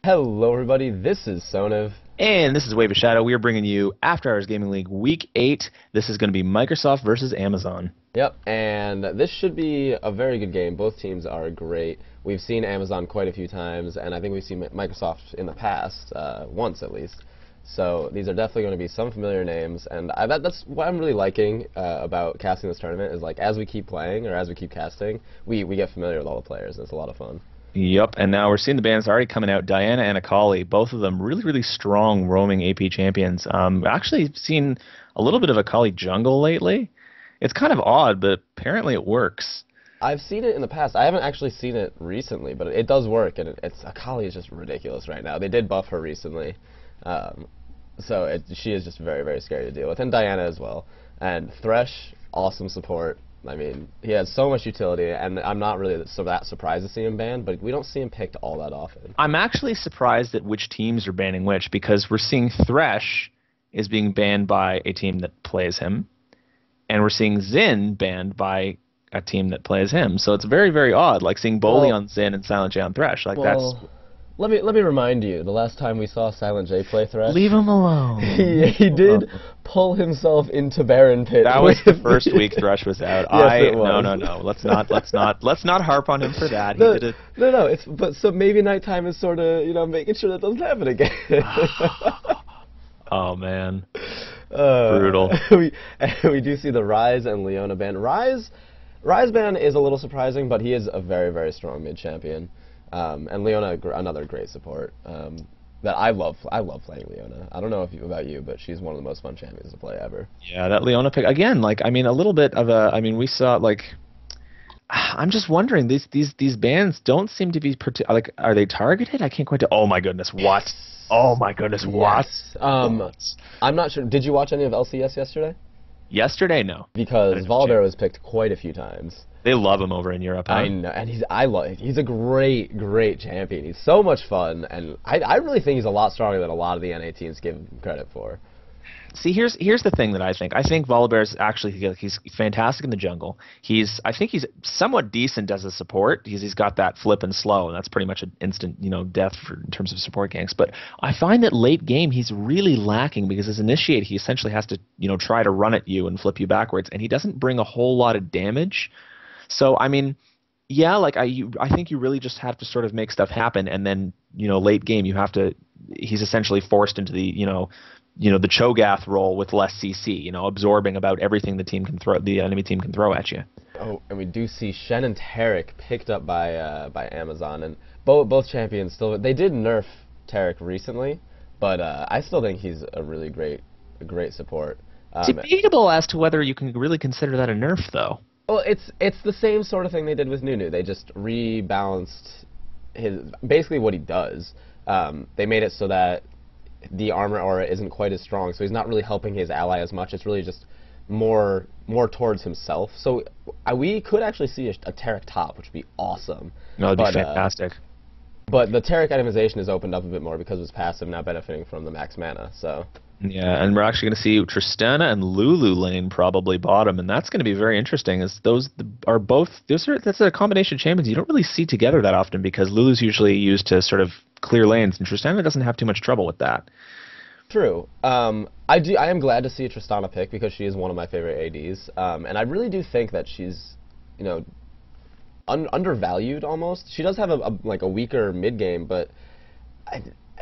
Hello, everybody. This is Sonev. And this is Wave of Shadow. We are bringing you After Hours Gaming League Week 8. This is going to be Microsoft versus Amazon. Yep, and this should be a very good game. Both teams are great. We've seen Amazon quite a few times, and I think we've seen Microsoft in the past, once at least. So these are definitely going to be some familiar names, and that's what I'm really liking about casting this tournament is like as we keep playing or as we keep casting, we get familiar with all the players, and it's a lot of fun. Yep, and now we're seeing the bands already coming out. Diana and Akali, both of them really, really strong roaming AP champions. Actually seen a little bit of Akali jungle lately. It's kind of odd, but apparently it works. I've seen it in the past. I haven't actually seen it recently, but it does work, and it's Akali is just ridiculous right now. They did buff her recently, so she is just very, very scary to deal with, and Diana as well. And Thresh, awesome support. I mean, he has so much utility, and I'm not really that surprised to see him banned, but we don't see him picked all that often. I'm actually surprised at which teams are banning which, because we're seeing Thresh is being banned by a team that plays him, and we're seeing Xin banned by a team that plays him. So it's very, very odd, like seeing Boley on Xin and Silent J on Thresh. Like that's. Let me remind you, the last time we saw Silent J play Thresh, Leave him alone. he did pull himself into Baron Pit. That was the first week Thresh was out. Yes, it was. No. Let's not harp on him for that. No, He did it. No. But so maybe Nighttime is sort of making sure that doesn't happen again. Oh man, brutal. We do see the Ryze and Leona ban. Ryze ban is a little surprising, but he is a very, very strong mid champion. And Leona, another great support. That I love playing Leona. I don't know about you, but she's one of the most fun champions to play ever. Yeah, that Leona pick again. Like, I mean, a little bit of a. I mean, we saw like. I'm just wondering. These bands don't seem to be like. Are they targeted? I can't quite. Oh my goodness, what? Oh my goodness, what? Yes. I'm not sure. Did you watch any of LCS yesterday? Yesterday, no. Because Volibear was picked quite a few times. They love him over in Europe. Huh? I know, and he's a great champion. He's so much fun, and I really think he's a lot stronger than a lot of the NA teams give him credit for. See, here's the thing that I think. I think Volibear's actually he's fantastic in the jungle. I think he's somewhat decent as a support. He's got that flip and slow, and that's pretty much an instant death in terms of support ganks. But I find that late game he's really lacking because as initiate he essentially has to try to run at you and flip you backwards, and he doesn't bring a whole lot of damage. So I mean, yeah, like I think you really just have to sort of make stuff happen, and then late game he's essentially forced into the the Cho'Gath role with less CC, absorbing about everything the enemy team can throw at you. Oh, and we do see Shen and Taric picked up by Amazon, and both champions they did nerf Taric recently, but I still think he's a really great support. Debatable as to whether you can really consider that a nerf, though. Well, it's the same sort of thing they did with Nunu. They just rebalanced basically what he does. They made it so that the armor aura isn't quite as strong, so he's not really helping his ally as much. It's really just more towards himself. So we could actually see a Taric top, which would be awesome. No, that'd be fantastic. But the Taric itemization is opened up a bit more because of his passive now benefiting from the max mana. So. Yeah, and we're actually going to see Tristana and Lulu lane probably bottom, and that's going to be very interesting. As that's a combination of champions you don't really see together that often because Lulu's usually used to sort of clear lanes, and Tristana doesn't have too much trouble with that. True. I am glad to see a Tristana pick because she is one of my favorite ADs, and I really do think that she's undervalued almost. She does have a weaker mid game, but.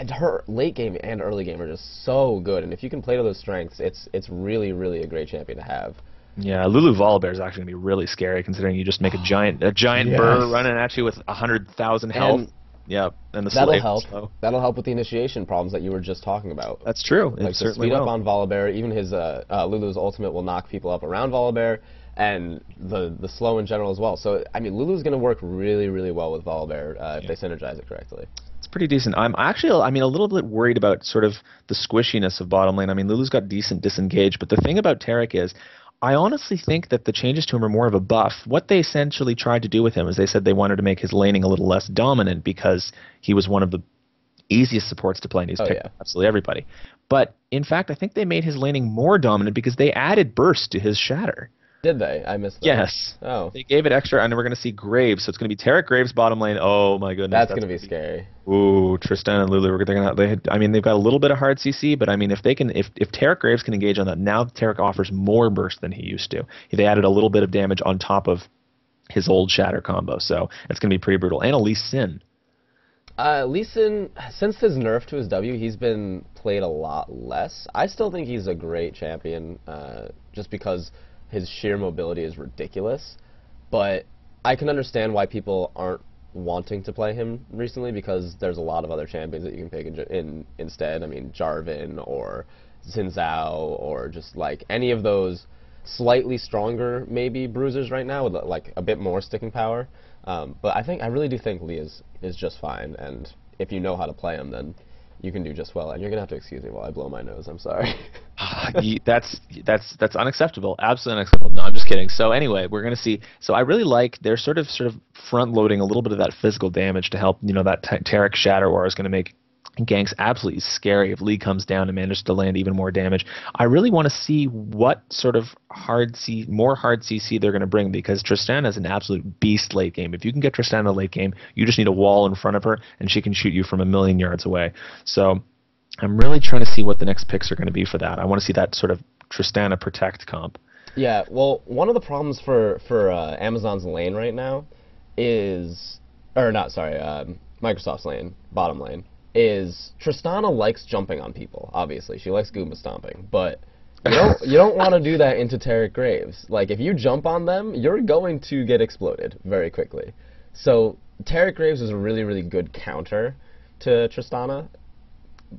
And her late game and early game are just so good, and if you can play to those strengths, it's really, really a great champion to have. Yeah, Lulu Volibear is actually going to be really scary considering you just make a giant burr running at you with 100,000 health. Yeah, and that'll help. So. That'll help with the initiation problems that you were just talking about. That's true. Like the speed up on Volibear, even his Lulu's ultimate will knock people up around Volibear, and the slow in general as well. So I mean, Lulu's going to work really, really well with Volibear if they synergize it correctly. It's pretty decent. I'm actually, a little bit worried about sort of the squishiness of bottom lane. I mean, Lulu's got decent disengage, but the thing about Taric is, I honestly think that the changes to him are more of a buff. What they essentially tried to do with him is they said they wanted to make his laning a little less dominant because he was one of the easiest supports to play, and he's picked absolutely everybody. But in fact, I think they made his laning more dominant because they added burst to his shatter. Did they? I missed that. Yes. Oh, They gave it extra, and we're going to see Graves. So it's going to be Tarek Graves bottom lane. Oh my goodness, that's that's gonna be going to be. scary. Ooh, Tristan and Lulu. They're gonna. I mean, they've got a little bit of hard CC, but I mean, if they can, if Tarek Graves can engage on that, now Tarek offers more burst than he used to. They added a little bit of damage on top of his old Shatter combo, so it's going to be pretty brutal. And Elise Sin. Lee Sin, since his nerf to his W, he's been played a lot less. I still think he's a great champion, just because his sheer mobility is ridiculous. But I can understand why people aren't wanting to play him recently, because there's a lot of other champions that you can pick in instead. I mean, Jarvan or Xin Zhao, or just like any of those slightly stronger maybe bruisers right now with like a bit more sticking power. But I really do think Lee is just fine, and if you know how to play him, then you can do just well. And you're gonna have to excuse me while I blow my nose. I'm sorry. That's unacceptable. Absolutely unacceptable. No, I'm just kidding. So anyway, we're gonna see. So I really like they're sort of front loading a little bit of that physical damage to help. That Tarek Shatter Aura is gonna make ganks absolutely scary if Lee comes down and manages to land even more damage. I really want to see what sort of more hard CC they're going to bring, because Tristana is an absolute beast late game. If you can get Tristana late game, you just need a wall in front of her, and she can shoot you from a million yards away. So I'm really trying to see what the next picks are going to be for that. I want to see that sort of Tristana protect comp. Yeah, well, one of the problems for Amazon's lane right now is, or not, sorry, Microsoft's lane, bottom lane, is Tristana likes jumping on people. Obviously, she likes Goomba stomping, but you don't want to do that into Tarek Graves. Like, if you jump on them, you're going to get exploded very quickly. So Tarek Graves is a really, really good counter to Tristana.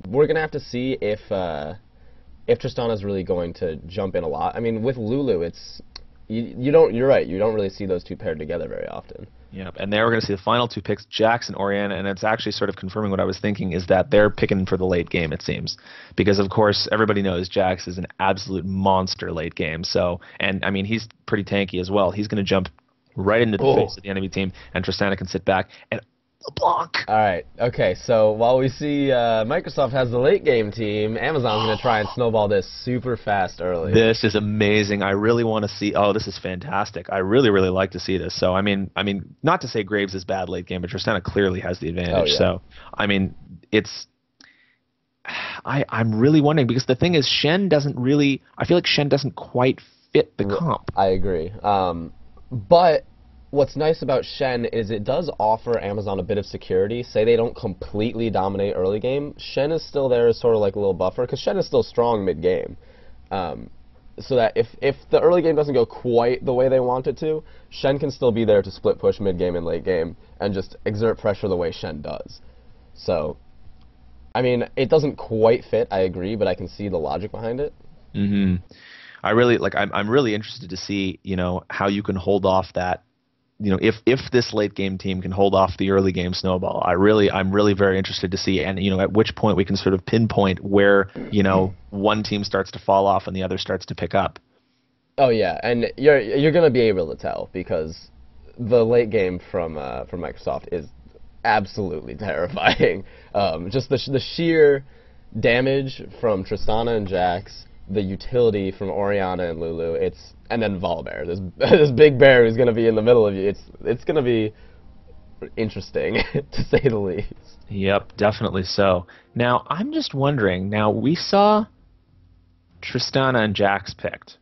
We're gonna have to see if Tristana's really going to jump in a lot. I mean, with Lulu, it's you're right. You don't really see those two paired together very often. Yeah, and there we're going to see the final two picks, Jax and Orianna, and it's actually sort of confirming what I was thinking, is that they're picking for the late game, it seems. Because, of course, everybody knows Jax is an absolute monster late game. So, and, I mean, he's pretty tanky as well. He's going to jump right into the face of the enemy team, and Tristana can sit back and LeBlanc. All right. Okay. So while we see Microsoft has the late game team, Amazon's going to try and snowball this super fast early. This is amazing. I really want to see. Oh, this is fantastic. I really, really like to see this. So I mean, not to say Graves is bad late game, but Tristana clearly has the advantage. Oh, yeah. So I mean, I'm really wondering, because the thing is, Shen doesn't really. I feel like Shen doesn't quite fit the comp. I agree. But what's nice about Shen is it does offer Amazon a bit of security. Say they don't completely dominate early game, Shen is still there as sort of like a little buffer, because Shen is still strong mid game. So that if the early game doesn't go quite the way they want it to, Shen can still be there to split push mid game and late game and just exert pressure the way Shen does. So, I mean, it doesn't quite fit, I agree, but I can see the logic behind it. Mm-hmm. I really I'm really interested to see, how you can hold off that. If this late game team can hold off the early game snowball, I'm really very interested to see, and at which point we can sort of pinpoint where one team starts to fall off and the other starts to pick up. Oh yeah, and you're gonna be able to tell, because the late game from Microsoft is absolutely terrifying. Just the sheer damage from Tristana and Jax, the utility from Orianna and Lulu, and then Volibear, this big bear who's going to be in the middle of you. It's going to be interesting, to say the least. Yep, definitely so. Now, I'm just wondering, we saw Tristana and Jax picked,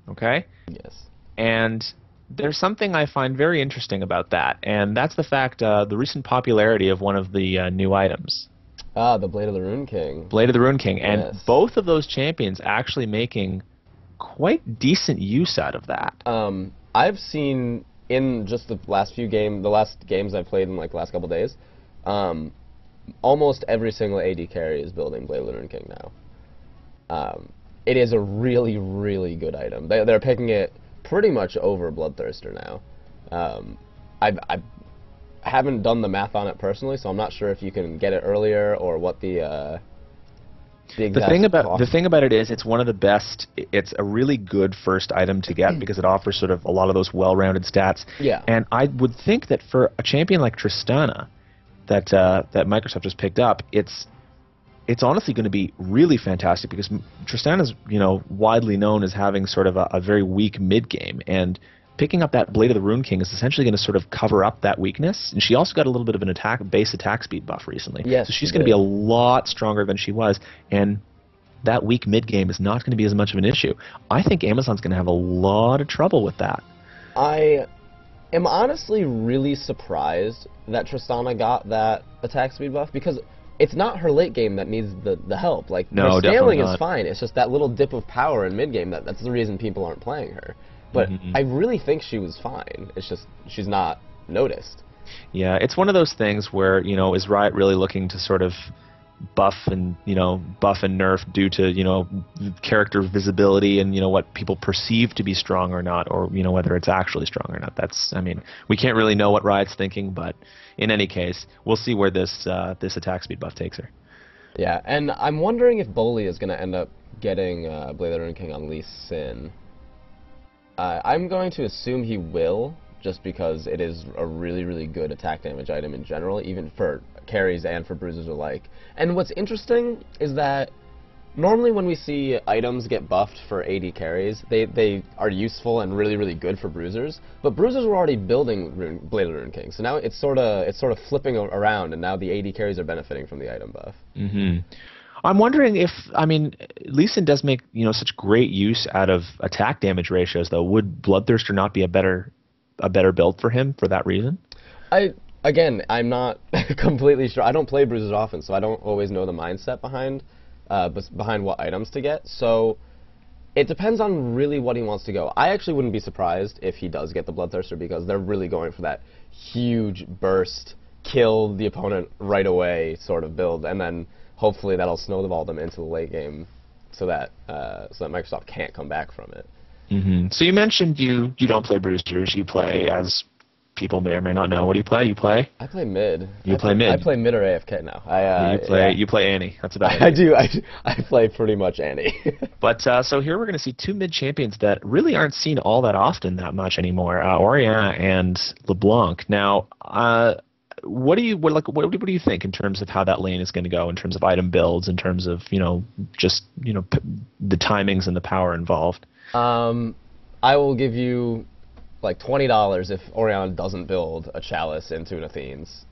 okay? Yes. And there's something I find very interesting about that, and that's the fact, the recent popularity of one of the new items. Ah, the Blade of the Rune King. Blade of the Rune King, and yes. Both of those champions actually making quite decent use out of that. I've seen in just the last games I've played in like the last couple days, almost every single AD carry is building Blade of the Rune King now. It is a really, really good item. They're picking it pretty much over Bloodthirster now. I haven't done the math on it personally, so I'm not sure if you can get it earlier or what the thing about it is, it's one of the best. It's a really good first item to get because it offers sort of a lot of those well-rounded stats. Yeah. And I would think that for a champion like Tristana, that Microsoft just picked up, it's it's honestly going to be really fantastic because Tristana is, widely known as having sort of a very weak mid game, and picking up that Blade of the Rune King is essentially going to sort of cover up that weakness. And she also got a little bit of an base attack speed buff recently, Yes, so she's going to be a lot stronger than she was, and that weak mid game is not going to be as much of an issue. I think Amazon's going to have a lot of trouble with that. I am honestly really surprised that Tristana got that attack speed buff, because it's not her late game that needs the help. Like, No, her definitely scaling is not. fine. It's just that little dip of power in mid game that's the reason people aren't playing her. But I really think she was fine. It's just she's not noticed. Yeah, it's one of those things where, is Riot really looking to sort of buff and nerf due to, character visibility and, what people perceive to be strong or not, or, whether it's actually strong or not. We can't really know what Riot's thinking, but in any case, we'll see where this attack speed buff takes her. Yeah, and I'm wondering if Boley is going to end up getting Blade of the Rune King on Lee Sin. I'm going to assume he will, just because it is a really, really good attack damage item in general, even for carries and for bruisers alike. And what's interesting is that normally when we see items get buffed for AD carries, they are useful and really, really good for bruisers, but bruisers were already building Blade of the Rune King, so now it's sort of flipping around, and now the AD carries are benefiting from the item buff. I'm wondering if, Lee Sin does make, such great use out of attack damage ratios, though. Would Bloodthirster not be a better build for him for that reason? I'm not completely sure. I don't play bruisers often, so I don't always know the mindset behind what items to get. So it depends on really what he wants to go. I actually wouldn't be surprised if he does get the Bloodthirster, because they're really going for that huge burst, kill the opponent right away sort of build, and then hopefully that'll snowball them into the late game, so that Microsoft can't come back from it. So you mentioned you don't play boosters. You play, as people may or may not know. What do you play? I play mid. You play mid? I play mid or AFK now. You play Annie. That's about it. I do. I play pretty much Annie. But so here we're going to see two mid champions that really aren't seen all that often that much anymore. Orianna and LeBlanc. Now, what do you think in terms of how that lane is going to go, in terms of item builds, in terms of the timings and the power involved? I will give you like $20 if Orianna doesn't build a Chalice into an Athene's,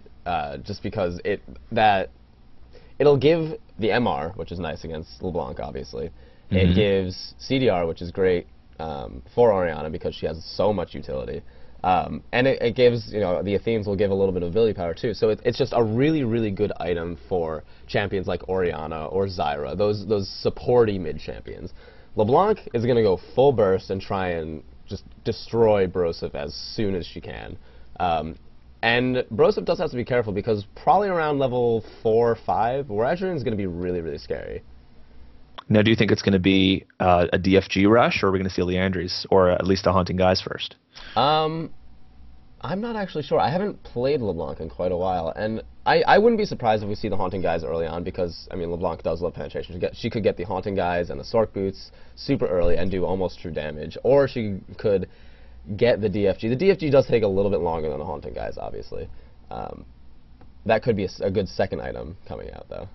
just because it'll give the MR, which is nice against LeBlanc, obviously. It gives CDR, which is great for Orianna because she has so much utility. And it gives, the Athenes will give a little bit of ability power too. So it's just a really, really good item for champions like Orianna or Zyra, those supporty mid champions. LeBlanc is going to go full burst and try and just destroy Broseph as soon as she can. And Broseph does have to be careful, because probably around level 4 or 5, Weradrian is going to be really, really scary. Now, do you think it's going to be a DFG rush, or are we going to see Leandries, or at least a Haunting Guise first? I'm not actually sure. I haven't played LeBlanc in quite a while, and I wouldn't be surprised if we see the Haunting Guise early on, because, LeBlanc does love penetration. She could get the Haunting Guise and the Sork Boots super early and do almost true damage, or she could get the DFG. The DFG does take a little bit longer than the Haunting Guise, obviously. That could be a good second item coming out, though.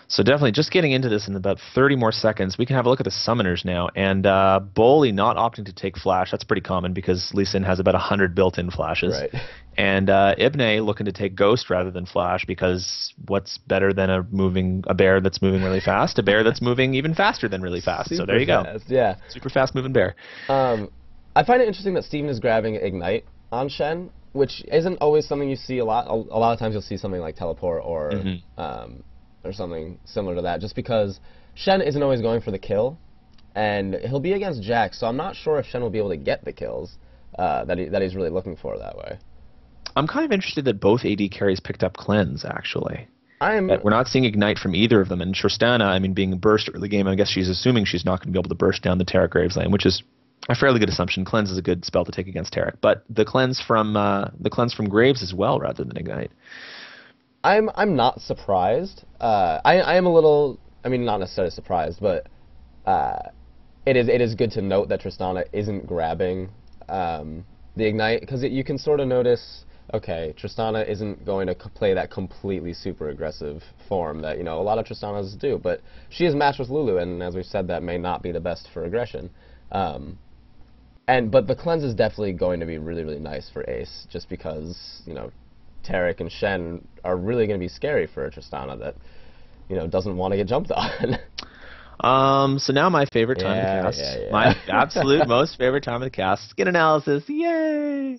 So definitely, just getting into this in about 30 more seconds, we can have a look at the summoners now. And Boley not opting to take Flash, that's pretty common because Lee Sin has about 100 built-in flashes. Right. And Ibne looking to take Ghost rather than Flash, because what's better than a bear that's moving really fast? A bear that's moving even faster than really fast. Super so there you go. Fast, yeah. Super fast moving bear. I find it interesting that Steven is grabbing Ignite on Shen, which isn't always something you see a lot. A lot of times you'll see something like Teleport or something similar to that, just because Shen isn't always going for the kill, and he'll be against Jax, so I'm not sure if Shen will be able to get the kills that he's really looking for that way. I'm kind of interested that both AD carries picked up Cleanse, actually. We're not seeing Ignite from either of them, and Tristana, being a burst early game, I guess she's assuming she's not going to be able to burst down the Taric Graves lane, which is a fairly good assumption. Cleanse is a good spell to take against Taric, but the cleanse from Graves as well, rather than Ignite. I'm not surprised. I am a little, not necessarily surprised, but it is good to note that Tristana isn't grabbing the Ignite, because you can sort of notice okay, Tristana isn't going to play that completely super aggressive form that, a lot of Tristanas do, but she is matched with Lulu, and as we've said, that may not be the best for aggression. But the cleanse is definitely going to be really, really nice for Ace, just because, Taric and Shen are really going to be scary for a Tristana that, doesn't want to get jumped on. So now my favorite time to cast. Yeah. My absolute most favorite time of the cast. Skin analysis. Yay!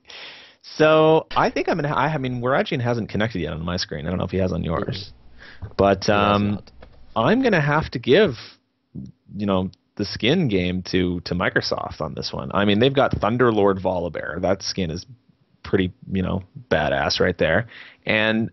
So I think I'm gonna. I mean, Warajian hasn't connected yet on my screen. I don't know if he has on yours, but I'm gonna have to give, the skin game to Microsoft on this one. I mean, they've got Thunderlord Volibear. That skin is pretty, badass right there, and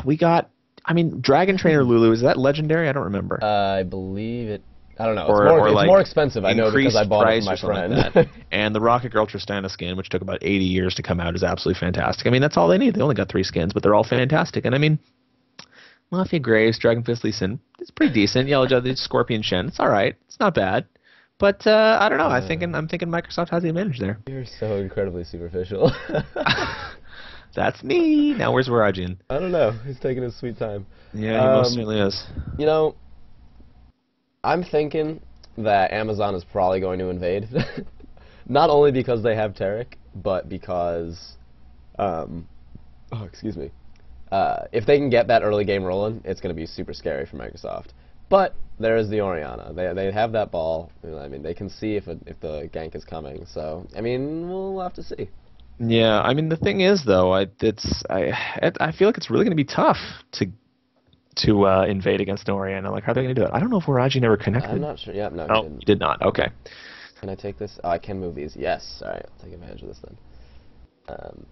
we got. I mean, Dragon Trainer Lulu, is that legendary? I don't remember. I believe it. I don't know. It's more expensive, I know, because I bought it from my friend. Like and the Rocket Girl Tristana skin, which took about 80 years to come out, is absolutely fantastic. I mean, that's all they need. They only got 3 skins, but they're all fantastic. And I mean, Mafia Graves, Dragon Fist Lee Sin, it's pretty decent. Yellow Judge, Scorpion Shen, it's all right. It's not bad. But I don't know. I'm thinking Microsoft has the advantage there. You're so incredibly superficial. That's me. Now where's Warajian? I don't know. He's taking his sweet time. Yeah, he most certainly is. I'm thinking that Amazon is probably going to invade. Not only because they have Taric, but because... excuse me. If they can get that early game rolling, it's going to be super scary for Microsoft. But there is the Orianna. They have that ball. I mean, they can see if the gank is coming. So, I mean, we'll have to see. Yeah, I mean the thing is though, I feel like it's really going to be tough to invade against Orianna. Like, how are they going to do it? I don't know if Warajian ever connected. I'm not sure. Yeah, no, oh, he did not. Okay. Can I take this? Oh, I can move these. Yes. All right, I'll take advantage of this then.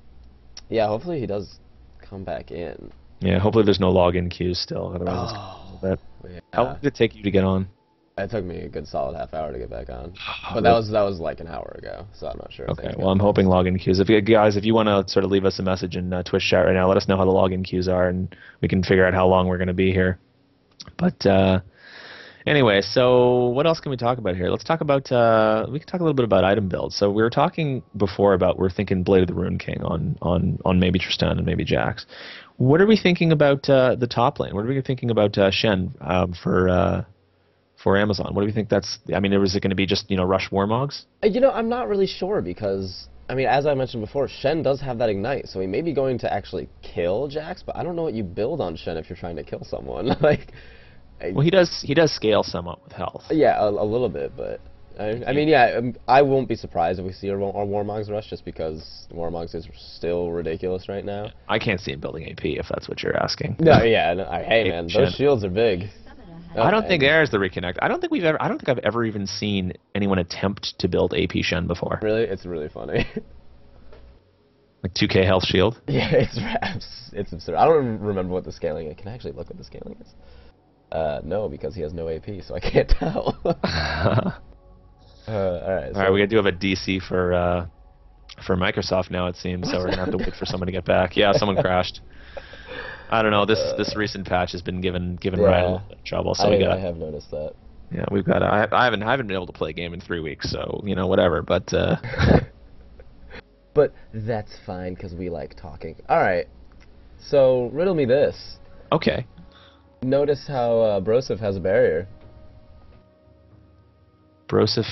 Yeah, hopefully he does come back in. Yeah, hopefully there's no login queues still. Otherwise, it's a little bit. Yeah. How long did it take you to get on? It took me a good solid half hour to get back on, but that was like an hour ago, so I'm not sure. Okay, well I'm hoping login queues. If you want to sort of leave us a message in Twitch chat right now, let us know how the login queues are, and we can figure out how long we're going to be here. But anyway, so what else can we talk about here? Let's talk about we can talk a little bit about item builds. So we were talking before about we're thinking Blade of the Rune King on maybe Tristan and maybe Jax. What are we thinking about the top lane? What are we thinking about Shen for Amazon? What do we think that's... I mean, is it going to be just, rush Warmogs? I'm not really sure because, I mean, as I mentioned before, Shen does have that Ignite, so he may be going to actually kill Jax, but I don't know what you build on Shen if you're trying to kill someone. Well, he does scale somewhat with health. Yeah, a little bit, but... I mean, yeah, I won't be surprised if we see our Warmogs rush, just because Warmogs is still ridiculous right now. I can't see him building AP, if that's what you're asking. No, yeah, hey man, those shields are big. I don't think there's the reconnect. I don't think I've ever even seen anyone attempt to build AP Shen before. Really? It's really funny. Like 2k health shield? Yeah, it's absurd. I don't remember what the scaling is. Can I actually look what the scaling is? No, because he has no AP, so I can't tell. Alright, we do have a DC for Microsoft now, it seems, so we're going to have to wait for someone to get back. Yeah, someone crashed. I don't know. This recent patch has been given Ryan a little bit of trouble, so I have noticed that. Yeah, we've got. I haven't been able to play a game in 3 weeks, so whatever. But but that's fine because we like talking. All right, so riddle me this. Okay. Notice how Broseph has a barrier. Broseph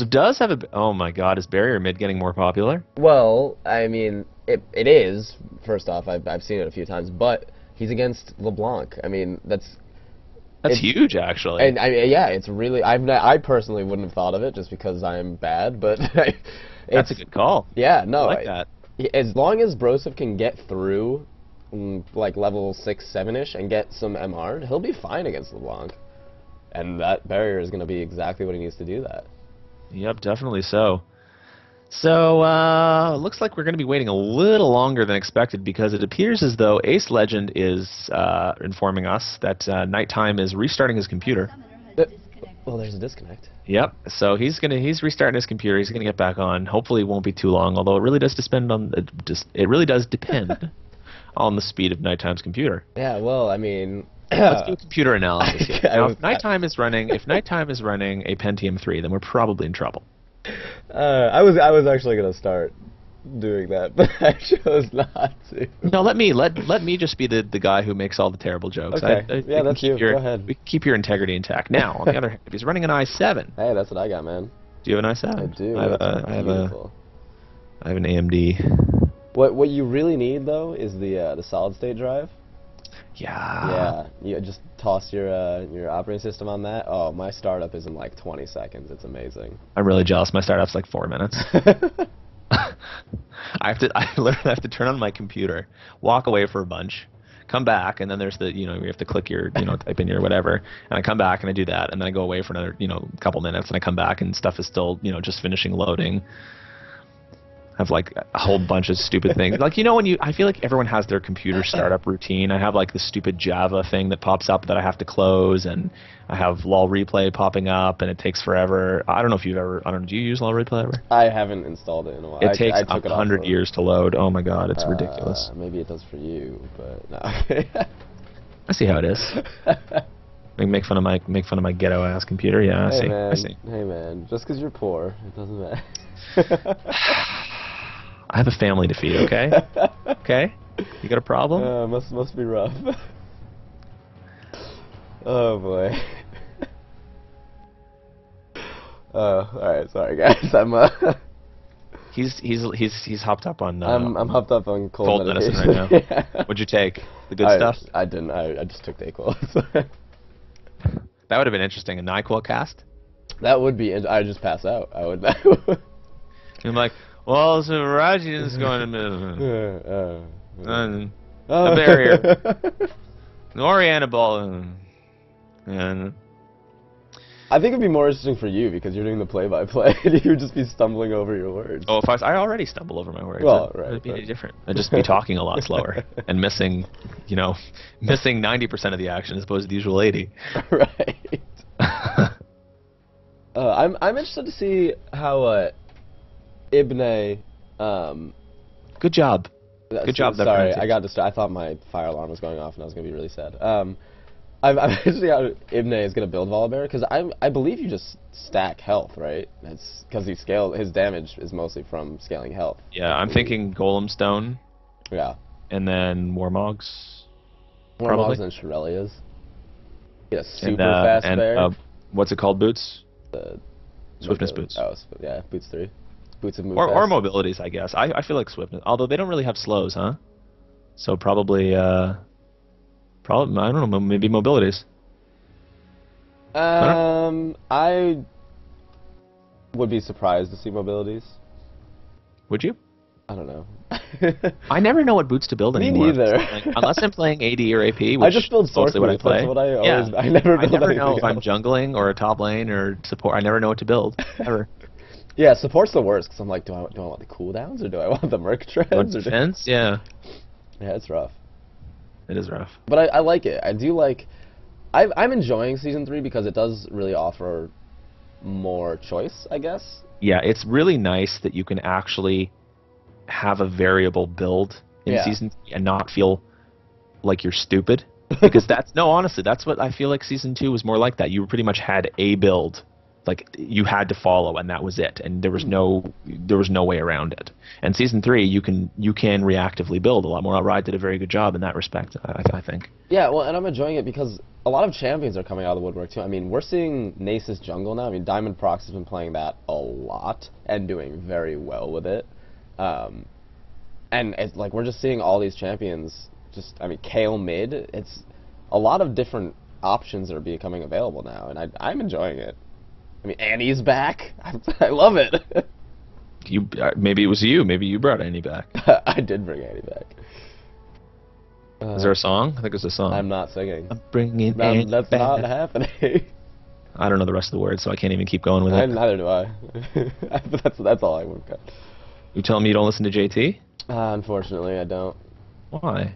does have a... Oh my god, is barrier mid getting more popular? Well, I mean, it is, first off. I've seen it a few times, but he's against LeBlanc. I mean, that's huge, actually. And yeah, it's really... I personally wouldn't have thought of it just because I'm bad, but... That's a good call. Yeah, no. I like that. As long as Broseph can get through, like, level 6, 7-ish and get some MR'd, he'll be fine against LeBlanc. And that barrier is going to be exactly what he needs to do that. Yep, definitely so. So, looks like we're going to be waiting a little longer than expected because it appears as though Ace Legend is informing us that Nighttime is restarting his computer. Well, there's a disconnect. Yep. So he's restarting his computer. He's going to get back on. Hopefully, it won't be too long. Although it really does depend on on the speed of Nighttime's computer. Yeah. Well, I mean. Let's do a computer analysis here. Now, if Nighttime is running a Pentium 3, then we're probably in trouble. I was actually gonna start doing that, but I chose not to. No, let me just be the guy who makes all the terrible jokes. Okay. Yeah, that's you. Go ahead. We can keep your integrity intact. Now, on the other hand, if he's running an i7. Hey, that's what I got, man. Do you have an i7? I do. I have an AMD. What you really need though is the solid state drive. Yeah. Yeah. You just toss your operating system on that. Oh, my startup is in like 20 seconds. It's amazing. I'm really jealous. My startup's like 4 minutes. I literally have to turn on my computer, walk away for a bunch, come back, and then there's the, you have to click your, type in your whatever, and I come back and I do that, and then I go away for another, couple minutes, and I come back and stuff is still, just finishing loading. I have like a whole bunch of stupid things. Like, I feel like everyone has their computer startup routine. I have like the stupid Java thing that pops up that I have to close, and I have LOL Replay popping up, and it takes forever. I don't know if you've ever, do you use LOL Replay ever? I haven't installed it in a while. It takes 100 years to load. Oh my god, it's ridiculous. Maybe it does for you, but no. I see how it is. Make fun of my ghetto ass computer. Yeah, I see. Hey man, just because you're poor, it doesn't matter. I have a family to feed, okay? Okay? You got a problem? Must be rough. Oh boy. Alright, sorry guys. He's hopped up on I'm hopped up on cold medicine right now. Yeah. What'd you take? The good stuff? I didn't. I just took Dayquil. That would have been interesting. A NyQuil cast? That would be. I'd just pass out. I would. I'm like, well, so Raji is going to a barrier, an Oriental ball, and I think it'd be more interesting for you because you're doing the play-by-play. You would just be stumbling over your words. Oh, if I already stumble over my words. Well, right. It'd be any different. I'd just be talking a lot slower and missing 90% of the action as opposed to the usual 80. Right. I'm interested to see how Ibne. Good job. Good job. Sorry, I got distracted. I thought my fire alarm was going off, and I was going to be really sad. I'm interested to see how Ibne is going to build Volibear, because I believe you just stack health, right? It's because his damage is mostly from scaling health. Yeah, I'm thinking Golem Stone. Yeah. And then Warmogs. Warmogs and Shirelias. Yeah, super fast bear. What's it called? Boots? Swiftness boots. Oh, yeah, boots 3. Boots of move or mobilities, I guess. I feel like swiftness. Although they don't really have slows, huh? So probably I don't know, maybe mobilities. I would be surprised to see mobilities. Would you? I don't know. I never know what boots to build anymore. Me neither. Unless I'm playing AD or AP, which I just build is mostly what I play. That's what I always. Yeah. I never know if I'm jungling or a top lane or support. I never know what to build ever. Yeah, support's the worst because I'm like, do I want the cooldowns or do I want the merc treads? Defense? Yeah. Yeah, it's rough. It is rough. But I like it. I do like. I'm enjoying Season 3 because it does really offer more choice, I guess. Yeah, it's really nice that you can actually have a variable build in Season 3 and not feel like you're stupid. Because honestly, that's what I feel like Season 2 was more like that. You pretty much had a build. Like you had to follow, and that was it, and there was no way around it. And Season 3, you can reactively build a lot more. Riot did a very good job in that respect, I think. Yeah, well, and I'm enjoying it because a lot of champions are coming out of the woodwork too. I mean, we're seeing Nasus jungle now. I mean, Diamond Prox has been playing that a lot and doing very well with it. And it's like we're just seeing all these champions. Kale mid. It's a lot of different options that are becoming available now, and I'm enjoying it. I mean, Annie's back. I love it. Maybe it was you. Maybe you brought Annie back. I did bring Annie back. Is there a song? I think it's a song. I'm not singing. I'm bringing Annie That's back. not happening. I don't know the rest of the words, so I can't even keep going with it. Neither do I. But that's all I would cut. You telling me you don't listen to JT? Unfortunately, I don't. Why?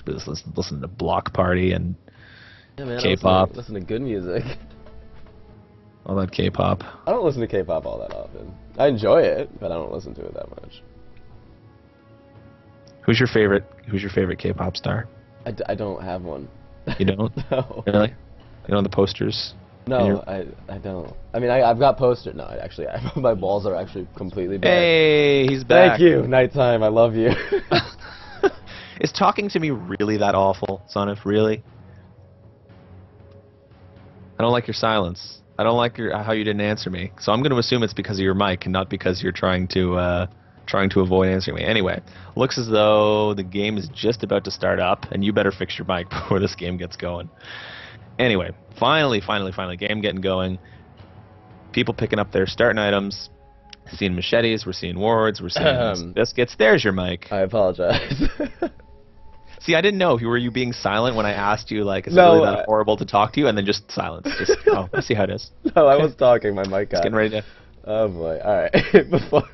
Listen to Block Party and K-pop. Listen to good music. All that K-pop. I don't listen to K-pop all that often. I enjoy it, but I don't listen to it that much. Who's your favorite K-pop star? I don't have one. You don't? No. Really? You know the posters? No, I don't. I mean, I've got posters. No, actually, my balls are actually completely bare. Hey, he's back. Thank you, nighttime. I love you. Is talking to me really that awful, Sonif? Really? I don't like your silence. I don't like how you didn't answer me. So I'm going to assume it's because of your mic and not because you're trying to avoid answering me. Anyway, looks as though the game is just about to start up, and you better fix your mic before this game gets going. Anyway, finally, game getting going. People picking up their starting items. Seeing machetes, we're seeing wards, we're seeing biscuits. There's your mic. I apologize. See, I didn't know if you were being silent when I asked you, like, is it really that horrible to talk to you? And then just silence. Just, oh, I see how it is. No, I was talking. My mic got. Getting ready to. Oh boy! All right. Before.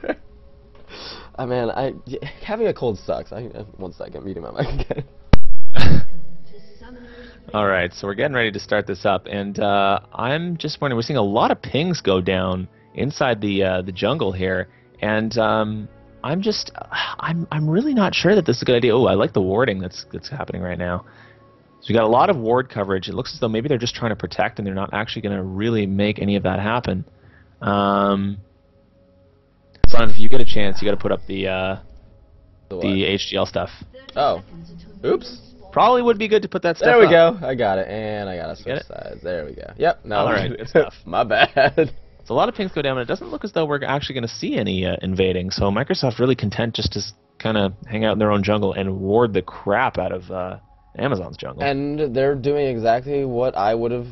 Man, having a cold sucks. 1 second, muting my mic again. All right, so we're getting ready to start this up, and I'm just wondering. We're seeing a lot of pings go down inside the jungle here, and I'm really not sure that this is a good idea. Oh, I like the warding that's happening right now. So we got a lot of ward coverage. It looks as though maybe they're just trying to protect, and they're not actually going to really make any of that happen. Son, if you get a chance, you got to put up the AHGL stuff. Oh, oops. Probably would be good to put that stuff There we up. go. I got it, and I got to switch sides. There we go. Yep. No. All right. Good stuff. My bad. So a lot of pings go down, and it doesn't look as though we're actually going to see any invading. So Microsoft really content just to kind of hang out in their own jungle and ward the crap out of Amazon's jungle. And they're doing exactly what I would have,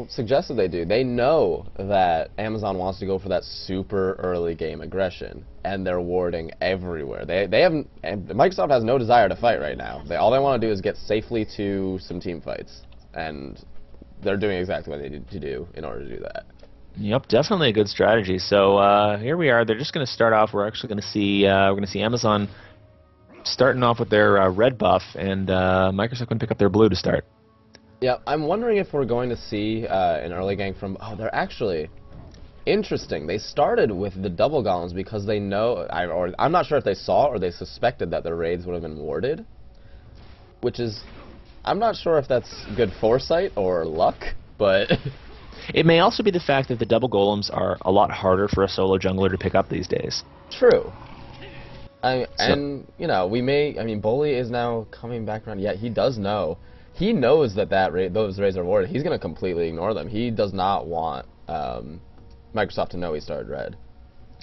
suggested they do. They know that Amazon wants to go for that super early game aggression, and they're warding everywhere. They haven't. Microsoft has no desire to fight right now. All they want to do is get safely to some team fights, and they're doing exactly what they need to do in order to do that. Yep, definitely a good strategy. So here we are. They're just going to start off. We're actually going to see Amazon starting off with their red buff, and Microsoft can pick up their blue to start. Yeah, I'm wondering if we're going to see an early gank from. Oh, they're actually interesting. They started with the double golems because they know, or I'm not sure if they saw or they suspected that their raids would have been warded, which is, I'm not sure if that's good foresight or luck, but. It may also be the fact that the double golems are a lot harder for a solo jungler to pick up these days. True. And, Bully is now coming back around. Yeah, he does know. He knows that those raids are warded. He's going to completely ignore them. He does not want Microsoft to know he started red.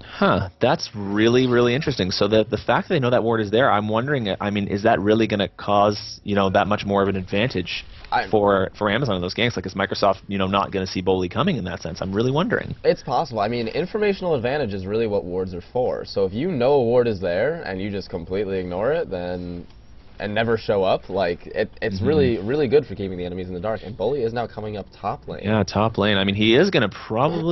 Huh, that's really, really interesting. So the fact that they know that ward is there, I'm wondering, is that really going to cause, that much more of an advantage for Amazon in those ganks? Like, is Microsoft, not going to see Bully coming in that sense? I'm really wondering. It's possible. Informational advantage is really what wards are for. So if you know a ward is there and you just completely ignore it, then and never show up, it's really, really good for keeping the enemies in the dark. And Bully is now coming up top lane. Yeah, top lane. He is going to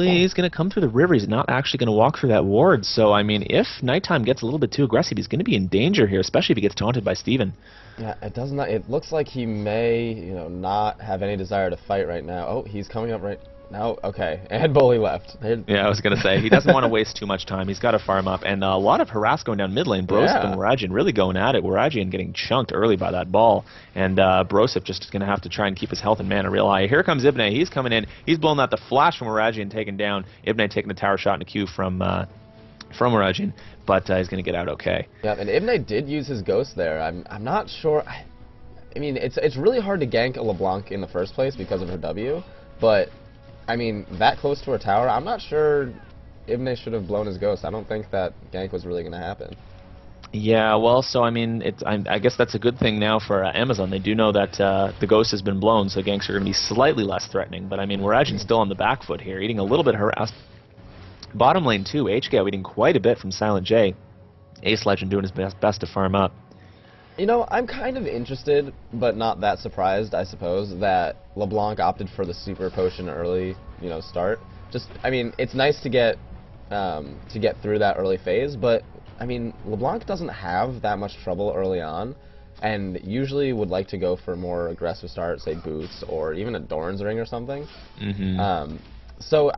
he's going to come through the river. He's not actually going to walk through that ward. So, if Nighttime gets a little bit too aggressive, he's going to be in danger here, especially if he gets taunted by Steven. Yeah, it looks like he may, not have any desire to fight right now. Oh, he's coming up right now. Okay, and Bully left. Yeah, I was going to say, he doesn't want to waste too much time. He's got to farm up. And a lot of harass going down mid lane. Brosip and Waragian really going at it. Waragian getting chunked early by that ball. And Brosip just going to have to try and keep his health and mana real high. Here comes Ibne. He's coming in. He's blowing out the flash from Waragian, taken down. Ibne taking the tower shot in a Q from Waragian. But he's going to get out okay. Yeah, and Ibne did use his ghost there. I'm not sure. It's really hard to gank a LeBlanc in the first place because of her W. But that close to her tower, I'm not sure Ibne should have blown his ghost. I don't think that gank was really going to happen. Yeah, well, so I guess that's a good thing now for Amazon. They do know that the ghost has been blown, so ganks are going to be slightly less threatening. But Waragian's still on the back foot here, eating a little bit harassed. Bottom lane too, AHGL eating quite a bit from Silent J. Ace Legend doing his best to farm up. I'm kind of interested, but not that surprised, I suppose, that LeBlanc opted for the super potion early, start. It's nice to get through that early phase, but LeBlanc doesn't have that much trouble early on, and usually would like to go for a more aggressive start, say boots or even a Doran's ring or something. So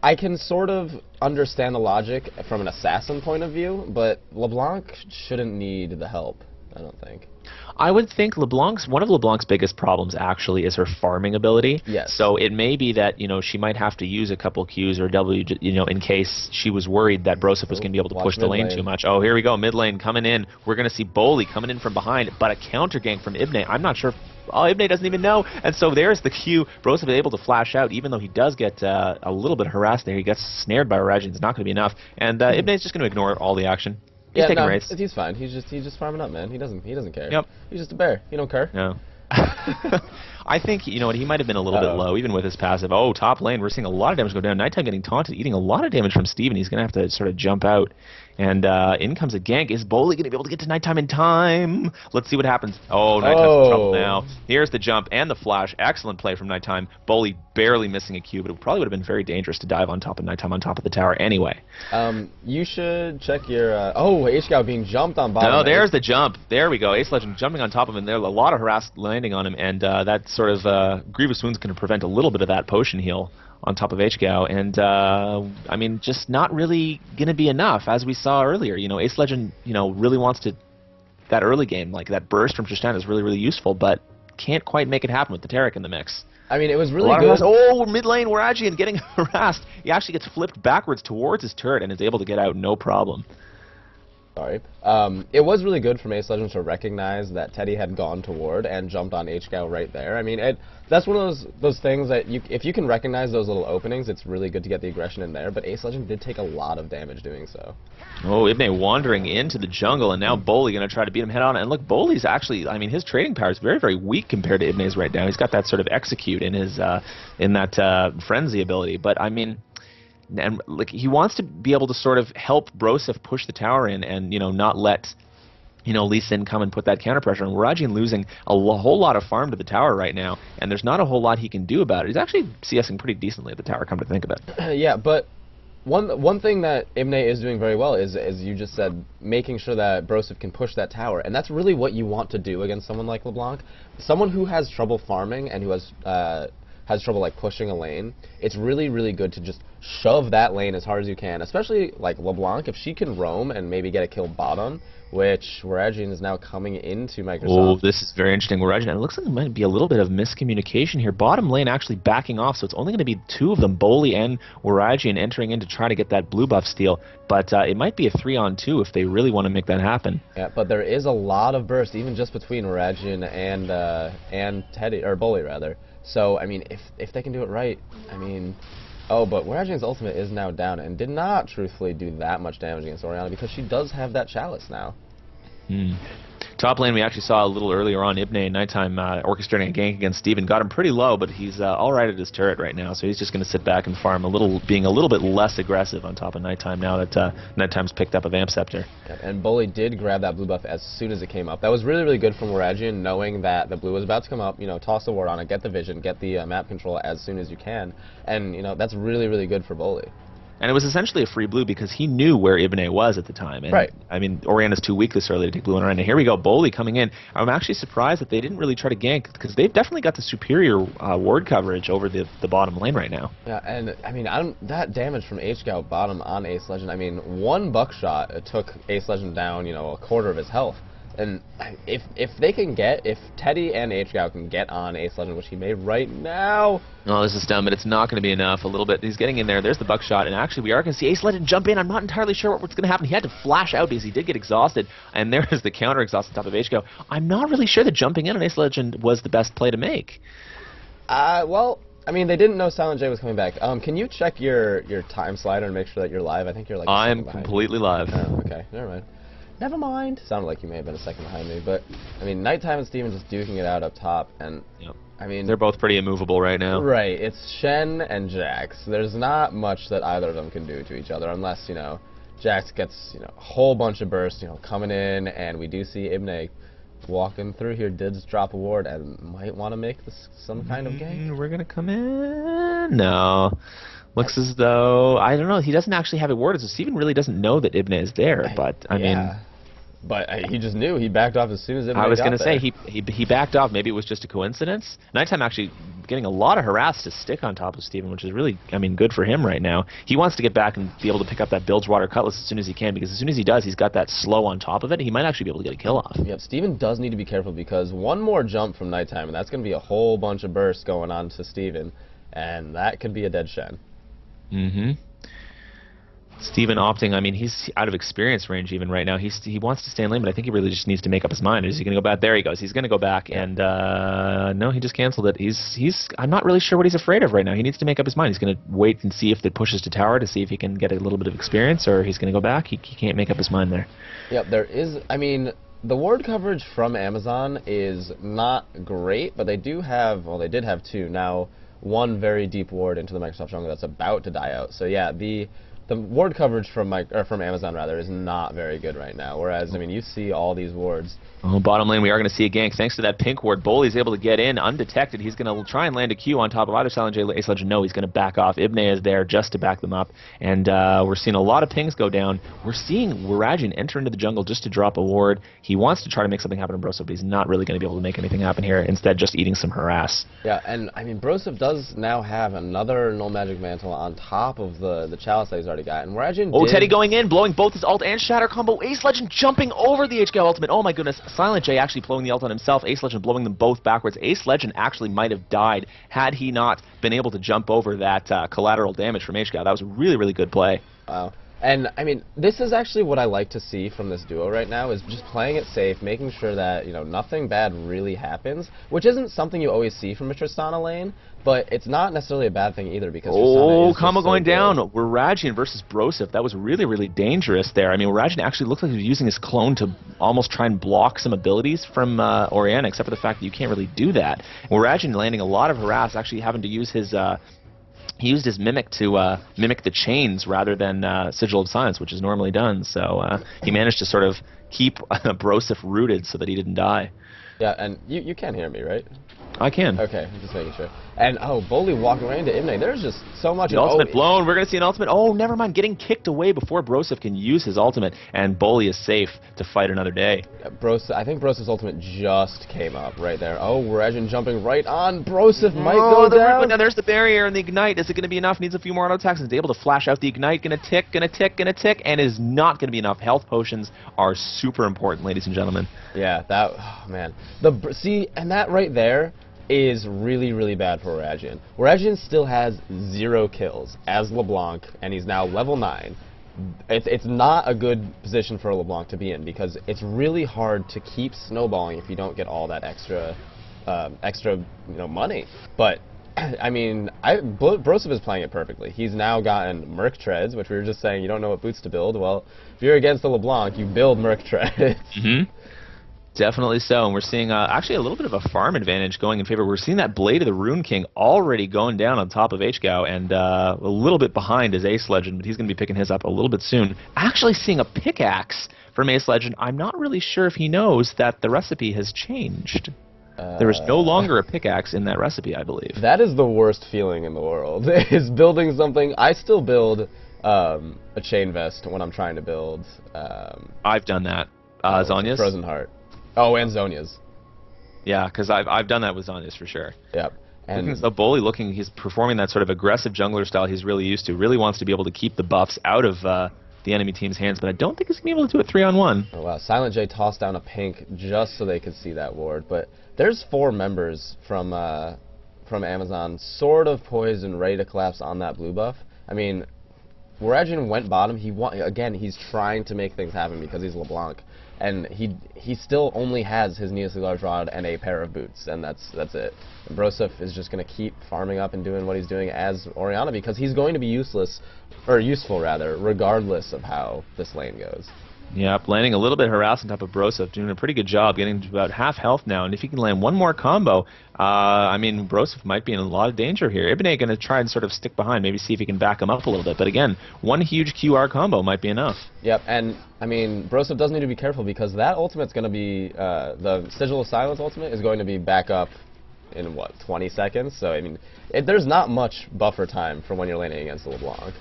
I can sort of understand the logic from an assassin point of view, but LeBlanc shouldn't need the help, I don't think. I would think one of LeBlanc's biggest problems actually is her farming ability. Yes. So it may be that, she might have to use a couple Qs or W, in case she was worried that Broseph was going to be able to push the lane too much. Oh, here we go, mid lane coming in. We're going to see Boley coming in from behind, but a counter gank from Ibne. I'm not sure if Ibne doesn't even know, and so there's the Q. Broseph is able to flash out, even though he does get a little bit harassed there. He gets snared by Oragin. It's not going to be enough, and Ibne is just going to ignore all the action. He's taking rates. He's fine. He's just farming up, man. He doesn't care. Yep. He's just a bear. He don't care. No. I think, he might have been a little bit low, even with his passive. Oh, top lane, we're seeing a lot of damage go down. Nighttime getting taunted, eating a lot of damage from Steven. He's going to have to sort of jump out. And in comes a gank. Is Boley going to be able to get to Nighttime in time? Let's see what happens. Oh, Nighttime's in trouble now. Here's the jump and the flash. Excellent play from Nighttime. Boley barely missing a Q, but it probably would have been very dangerous to dive on top of Nighttime on top of the tower anyway. You should check your... HGL being jumped on bottom. No, there's the jump. There we go. Ace Legend jumping on top of him. There's a lot of harass landing on him, and that sort of Grievous Wound's going to prevent a little bit of that potion heal on top of HGL, and I mean, just not really going to be enough, as we saw earlier. Ace Legend, really wants to... That early game, like that burst from Tristan is really, really useful, but can't quite make it happen with the Taric in the mix. I mean, it was really good. Oh, mid lane, Waragian getting harassed. He actually gets flipped backwards towards his turret and is able to get out no problem. Sorry. It was really good from Ace Legend to recognize that Teddy had gone to ward and jumped on HGL right there. I mean, that's one of those things that if you can recognize those little openings, it's really good to get the aggression in there, but Ace Legend did take a lot of damage doing so. Oh, Ibne wandering into the jungle, and now Boley going to try to beat him head on. And look, Boley's actually, I mean, his trading power is very, very weak compared to Ibne's right now. He's got that sort of execute in his, in that frenzy ability, but I mean... And like he wants to be able to sort of help Broseph push the tower in, and not let Lee Sin come and put that counter pressure. And Waragian losing a whole lot of farm to the tower right now, and there's not a whole lot he can do about it. He's actually CSing pretty decently at the tower, come to think of it. Yeah, but one thing that Ibne is doing very well is, as you just said, making sure that Broseph can push that tower, and that's really what you want to do against someone like LeBlanc, someone who has trouble farming and who has trouble like pushing a lane. It's really, really good to just shove that lane as hard as you can, especially like LeBlanc. If she can roam and maybe get a kill bottom, which Waragian is now coming into Microsoft. Oh, this is very interesting. Waragian, it looks like there might be a little bit of miscommunication here. Bottom lane actually backing off, so it's only going to be two of them, Boley and Waragian, entering in to try to get that blue buff steal. But it might be a 3-on-2 if they really want to make that happen. Yeah, but there is a lot of burst, even just between Waragian and Teddy, or Boley rather. So, I mean, if they can do it right, I mean... Oh, but Waragian's ultimate is now down and did not truthfully do that much damage against Orianna because she does have that chalice now. Top lane, we actually saw a little earlier on Ibne and Nighttime orchestrating a gank against Steven. Got him pretty low, but he's all right at his turret right now, so he's just going to sit back and farm, being a little bit less aggressive on top of Nighttime now that Nighttime's picked up a Vamp Scepter. Yeah, and Boley did grab that blue buff as soon as it came up. That was really, really good from Waragian, knowing that the blue was about to come up, toss the ward on it, get the vision, get the map control as soon as you can, and, that's really, really good for Boley. And it was essentially a free blue because he knew where Ibne was at the time. And, right. I mean, Orianna's too weak this early to take blue on Orianna. Here we go, Boley coming in. I'm actually surprised that they didn't really try to gank because they've definitely got the superior ward coverage over the bottom lane right now. Yeah, and I mean, that damage from HGL bottom on Ace Legend, I mean, one buckshot took Ace Legend down, a quarter of his health. And if Teddy and HGL can get on Ace Legend, which he may right now... Oh, this is dumb, but it's not going to be enough. A little bit. He's getting in there. There's the buckshot, and actually we are going to see Ace Legend jump in. I'm not entirely sure what's going to happen. He had to flash out because he did get exhausted, and there is the counter exhaust on top of HGL. I'm not really sure that jumping in on Ace Legend was the best play to make. Well... I mean, they didn't know Silent J was coming back. Can you check your time slider and make sure that you're live? I think you're like... I'm completely live. Oh, okay. Never mind. Never mind. Sounded like you may have been a second behind me, but I mean, Nighttime and Steven just duking it out up top, and I mean, they're both pretty immovable right now. Right. It's Shen and Jax. There's not much that either of them can do to each other, unless Jax gets a whole bunch of bursts, coming in, and we do see Ibne walking through here. Did drop a ward and might want to make this some kind of game. We're gonna come in. No. Looks as though, I don't know, he doesn't actually have it warded, so Steven really doesn't know that Ibne is there, but, I mean... But he just knew. He backed off as soon as Ibne I was going to say he backed off. Maybe it was just a coincidence. Nighttime actually getting a lot of harass to stick on top of Steven, which is really, I mean, good for him right now. He wants to get back and be able to pick up that Bilgewater Cutlass as soon as he can, because as soon as he does, he's got that slow on top of it. He might actually be able to get a kill off. Yep, Steven does need to be careful, because one more jump from Nighttime, and that's going to be a whole bunch of bursts going on to Steven, and that could be a dead Shen. Mm-hmm. Steven opting, I mean, he's out of experience range even right now. He wants to stay in lane, but I think he really just needs to make up his mind. Is he going to go back? There he goes. He's going to go back, and no, he just canceled it. I'm not really sure what he's afraid of right now. He needs to make up his mind. He's going to wait and see if it pushes to tower to see if he can get a little bit of experience, or he's going to go back. He can't make up his mind there. Yep, there is, I mean, the ward coverage from Amazon is not great, but they do have, well, they did have two. Now, one very deep ward into the Microsoft jungle that's about to die out. So yeah, the ward coverage from Amazon rather is not very good right now. Whereas, I mean, you see all these wards. Oh, bottom lane, we are going to see a gank. Thanks to that pink ward, Bully's able to get in undetected. He's going to try and land a Q on top of either Silent J, Ace Legend. No, he's going to back off. Ibne is there just to back them up. And we're seeing a lot of pings go down. We're seeing Waragian enter into the jungle just to drop a ward. He wants to try to make something happen in Broseph, but he's not really going to be able to make anything happen here. Instead, just eating some harass. Yeah, and I mean, Broseph does now have another Null Magic Mantle on top of the Chalice that he's already got. And Waragian Teddy going in, blowing both his ult and Shatter combo. Ace Legend jumping over the AHGL ultimate. Oh my goodness. Silent J actually blowing the ult on himself. Ace Legend blowing them both backwards. Ace Legend actually might have died had he not been able to jump over that collateral damage from AHGL. That was a really, really good play. Wow. And, I mean, this is actually what I like to see from this duo right now, is just playing it safe, making sure that, you know, nothing bad really happens, which isn't something you always see from a Tristana lane, but it's not necessarily a bad thing either, because Tristana is combo just going so down. good. Waragian versus Broseph. That was really, really dangerous there. I mean, Waragian actually looked like he was using his clone to almost try and block some abilities from Orianna, except for the fact that you can't really do that. Waragian landing a lot of harass, actually having to use his... he used his Mimic to mimic the chains rather than Sigil of Silence, which is normally done. So he managed to sort of keep Broseph rooted so that he didn't die. Yeah, and you can hear me, right? I can. Okay, I'm just making sure. And, oh, Bully walking right into Ibne. There's just so much... The ultimate blown. We're going to see an ultimate. Oh, never mind. Getting kicked away before Broseph can use his ultimate, and Bully is safe to fight another day. Yeah, I think Broseph's ultimate just came up right there. Oh, Waragian jumping right on. Broseph might go down. Now there's the barrier and the ignite. Is it going to be enough? Needs a few more auto attacks. Is able to flash out the ignite. Going to tick, and is not going to be enough. Health potions are super important, ladies and gentlemen. Yeah, oh, man. See, and that right there is really, really bad for Waragian. Waragian still has 0 kills as LeBlanc, and he's now level 9. It's not a good position for LeBlanc to be in, because it's really hard to keep snowballing if you don't get all that extra money. But I mean, Broseph is playing it perfectly. He's now gotten Merc Treads, which we were just saying you don't know what boots to build. Well, if you're against the LeBlanc, you build Merc Treads. Mm-hmm. Definitely so, and we're seeing actually a little bit of a farm advantage going in favor. We're seeing that Blade of the Rune King already going down on top of HGL, and a little bit behind is Ace Legend, but he's going to be picking his up a little bit soon. Actually seeing a pickaxe from Ace Legend. I'm not really sure if he knows that the recipe has changed. There is no longer a pickaxe in that recipe, I believe. That is the worst feeling in the world, is building something. I still build a chain vest when I'm trying to build... I've done that. Zonya's? Frozen Heart. Oh, and Zonya's. Yeah, because I've done that with Zonya's for sure. Yep. And so Bully he's performing that sort of aggressive jungler style he's really used to. Really wants to be able to keep the buffs out of the enemy team's hands, but I don't think he's going to be able to do it 3-on-1. Oh, wow. Silent J tossed down a pink just so they could see that ward. But there's 4 members from Amazon sort of poised and ready to collapse on that blue buff. I mean, Waragian went bottom. Again, he's trying to make things happen because he's LeBlanc. And he still only has his Neos Large Rod and a pair of boots, and that's it. And Broseph is just going to keep farming up and doing what he's doing as Orianna, because he's going to be useful rather, regardless of how this lane goes. Yep, landing a little bit harassed on top of Broseph, doing a pretty good job, getting to about half health now. And if he can land one more combo, I mean, Broseph might be in a lot of danger here. Ibne going to try and sort of stick behind, maybe see if he can back him up a little bit. But again, one huge QR combo might be enough. Yep, and I mean, Broseph does need to be careful, because that ultimate's going to be, the Sigil of Silence ultimate is going to be back up in, what, 20 seconds? So, I mean, there's not much buffer time for when you're laning against the LeBlanc.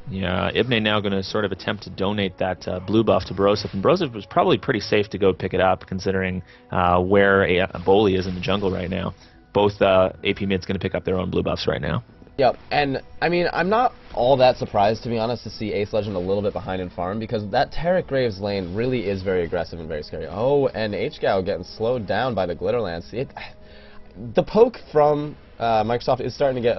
Yeah, Ibne now going to sort of attempt to donate that blue buff to Broseph, and Broseph was probably pretty safe to go pick it up, considering where a Bully is in the jungle right now. Both AP mids going to pick up their own blue buffs right now. Yep, and I mean, I'm not all that surprised, to be honest, to see Ace Legend a little bit behind in farm, because that Tarek Graves lane really is very aggressive and very scary. Oh, and AHGL getting slowed down by the Glitter Lance. The poke from Microsoft is starting to get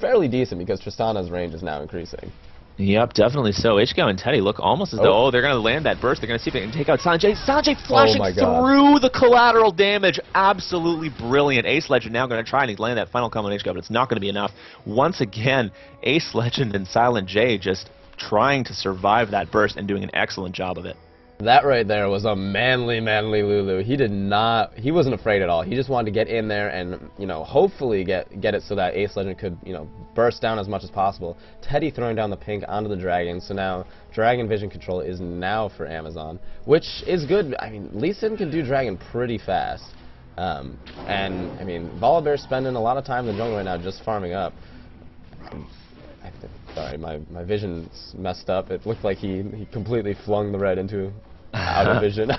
fairly decent, because Tristana's range is now increasing. Yep, definitely so. HGL and Teddy look almost as though, they're going to land that burst. They're going to see if they can take out Silent J. Silent J flashing through the collateral damage. Absolutely brilliant. Ace Legend now going to try and land that final combo on HGL, but it's not going to be enough. Once again, Ace Legend and Silent J just trying to survive that burst and doing an excellent job of it. That right there was a manly Lulu. He wasn't afraid at all. He just wanted to get in there and, you know, hopefully get it so that Ace Legend could, you know, burst down as much as possible. Teddy throwing down the pink onto the dragon, so now dragon vision control is now for Amazon, which is good. I mean, Lee Sin can do dragon pretty fast. And, I mean, Volibear's spending a lot of time in the jungle right now just farming up. Sorry, my vision's messed up. It looked like he completely flung the red into out of vision.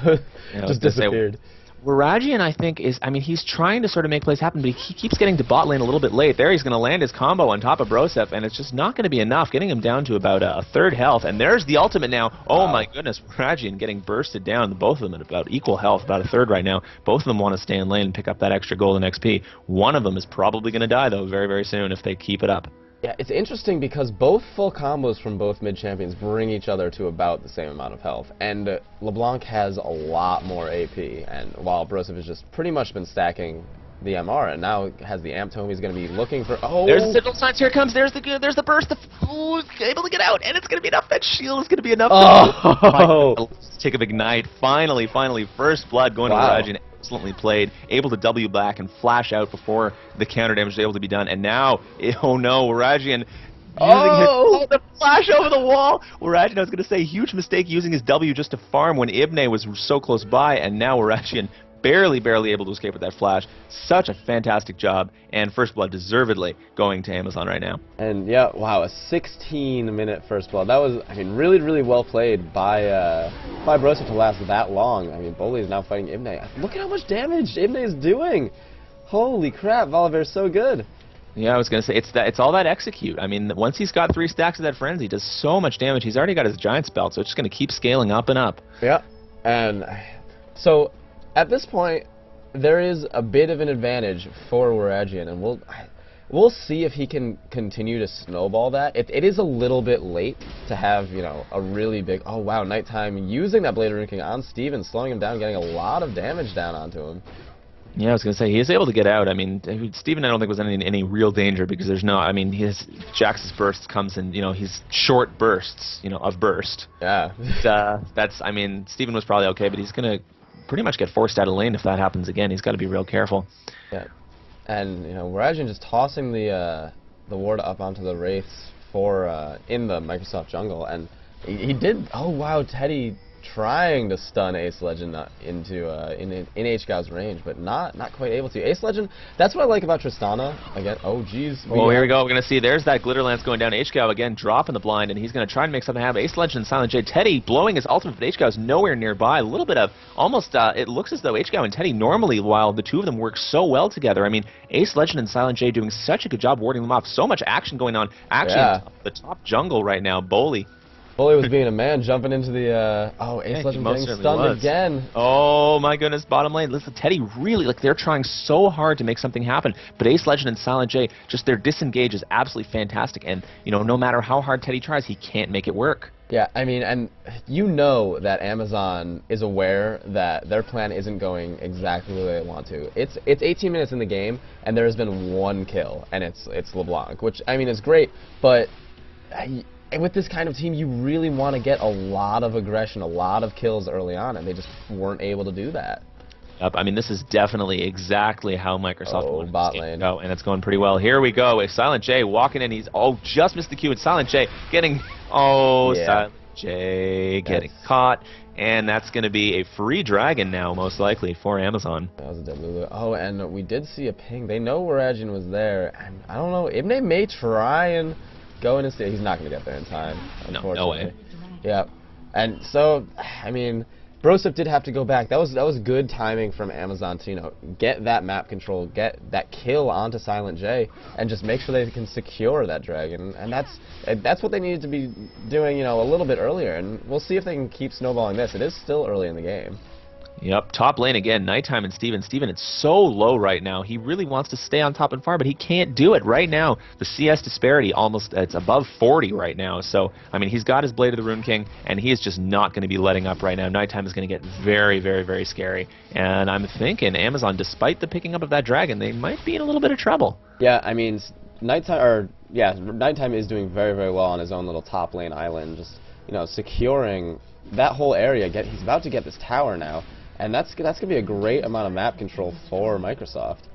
Just disappeared. Waragian, I think, he's trying to sort of make plays happen, but he keeps getting to bot lane a little bit late. There he's going to land his combo on top of Broseph, and it's just not going to be enough, getting him down to about a third health. And there's the ultimate now. Oh my goodness, Waragian getting bursted down, both of them at about equal health, about a third right now. Both of them want to stay in lane and pick up that extra golden XP. One of them is probably going to die, though, very, very soon if they keep it up. Yeah, it's interesting because both full combos from both mid-champions bring each other to about the same amount of health. And LeBlanc has a lot more AP, and while Broseph has just pretty much been stacking the MR, and now has the Amp Tome, he's going to be looking for... Oh! There's the signal signs, here it comes, there's the burst, ooh, able to get out, and it's going to be enough, that shield is going to be enough. Oh! Tick of Ignite, finally, first blood going to Waragian. Excellently played, able to W back and flash out before the counter damage is able to be done, and now, oh no, Waragian using the flash over the wall. Waragian, I was going to say, huge mistake using his W just to farm when Ibne was so close by, and now Waragian barely able to escape with that flash. Such a fantastic job, and first blood deservedly going to Amazon right now. And yeah, wow, a 16-minute first blood. That was, I mean, really well played by Broseph to last that long. I mean, Bully is now fighting Ibne. Look at how much damage Ibne is doing. Holy crap, Volibear's so good. Yeah, I was going to say, it's all that execute. I mean, once he's got 3 stacks of that Frenzy, he does so much damage. He's already got his Giant's Belt, so it's just going to keep scaling up and up. Yeah, and so at this point, there is a bit of an advantage for Waragian, and we'll see if he can continue to snowball that. It is a little bit late to have, you know, a really big... Oh, wow, Nighttime using that Blade of Ruin King on Steven, slowing him down, getting a lot of damage down onto him. Yeah, I was going to say, he is able to get out. I mean, Steven I don't think was in any real danger, because there's no... I mean, Jax's burst comes in, you know, he's short bursts, you know, of burst. Yeah. That's, I mean, Steven was probably okay, but he's going to pretty much get forced out of lane if that happens again. He's got to be real careful. Yeah, and you know, Waragian just tossing the ward up onto the Wraiths for in the Microsoft jungle, and he did. Oh wow, Teddy trying to stun Ace Legend into in HGL's range, but not quite able to. Ace Legend, that's what I like about Tristana. Again, oh jeez. Oh, here we go. We're gonna see. There's that Glitter Lance going down. HGL again, dropping the blind, and he's gonna try and make something happen. Ace Legend and Silent J. Teddy blowing his ultimate, but HGL is nowhere nearby. A little bit of almost. It looks as though HGL and Teddy normally, while the two of them work so well together. I mean, Ace Legend and Silent J doing such a good job warding them off. So much action going on. Actually, the top jungle right now, Bully. Bully was being a man, jumping into the, Ace Legend getting stunned again. Oh my goodness, bottom lane. Listen, Teddy really, like, they're trying so hard to make something happen, but Ace Legend and Silent J, just their disengage is absolutely fantastic, and, you know, no matter how hard Teddy tries, he can't make it work. Yeah, I mean, and you know that Amazon is aware that their plan isn't going exactly the way they want to. It's 18 minutes in the game, and there has been 1 kill, and it's LeBlanc, which, I mean, is great, but... with this kind of team, you really want to get a lot of aggression, a lot of kills early on, and they just weren't able to do that. Yep, I mean, this is definitely exactly how Microsoft wanted bot lane. Go, and it's going pretty well. Here we go. With Silent J walking in, he's just missed the Q, and Silent J getting Silent J getting caught, and that's going to be a free dragon now, most likely, for Amazon. That was a dead Lulu. Oh, and we did see a ping. They know Waragian was there, and I don't know, Ibne may try and go in and see. He's not going to get there in time, unfortunately. No way. Yeah. And so, I mean, Broseph did have to go back. That was good timing from Amazon to, you know, get that map control, get that kill onto Silent J, and just make sure they can secure that dragon. And that's what they needed to be doing, you know, a little bit earlier. And we'll see if they can keep snowballing this. It is still early in the game. Yep, top lane again, Nighttime and Steven. Steven, it's so low right now. He really wants to stay on top and far, but he can't do it right now. The CS disparity it's above 40 right now. So, I mean, he's got his Blade of the Rune King, and he is just not going to be letting up right now. Nighttime is going to get very, very, very scary. And I'm thinking Amazon, despite the picking up of that dragon, they might be in a little bit of trouble. Yeah, I mean, Nighttime is doing very, very well on his own little top lane island, just, you know, securing that whole area. He's about to get this tower now. And that's going to be a great amount of map control for Microsoft.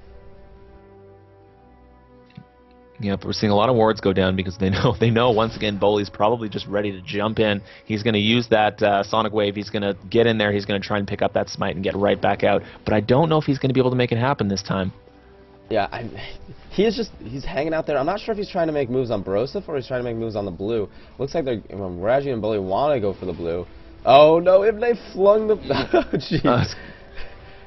Yep, we're seeing a lot of wards go down because they know once again Bully's probably just ready to jump in. He's going to use that Sonic Wave. He's going to get in there. He's going to try and pick up that smite and get right back out. But I don't know if he's going to be able to make it happen this time. Yeah, he's hanging out there. I'm not sure if he's trying to make moves on Broseph or he's trying to make moves on the blue. Looks like Raji and Bully want to go for the blue. Oh no, if they flung the... Oh, jeez.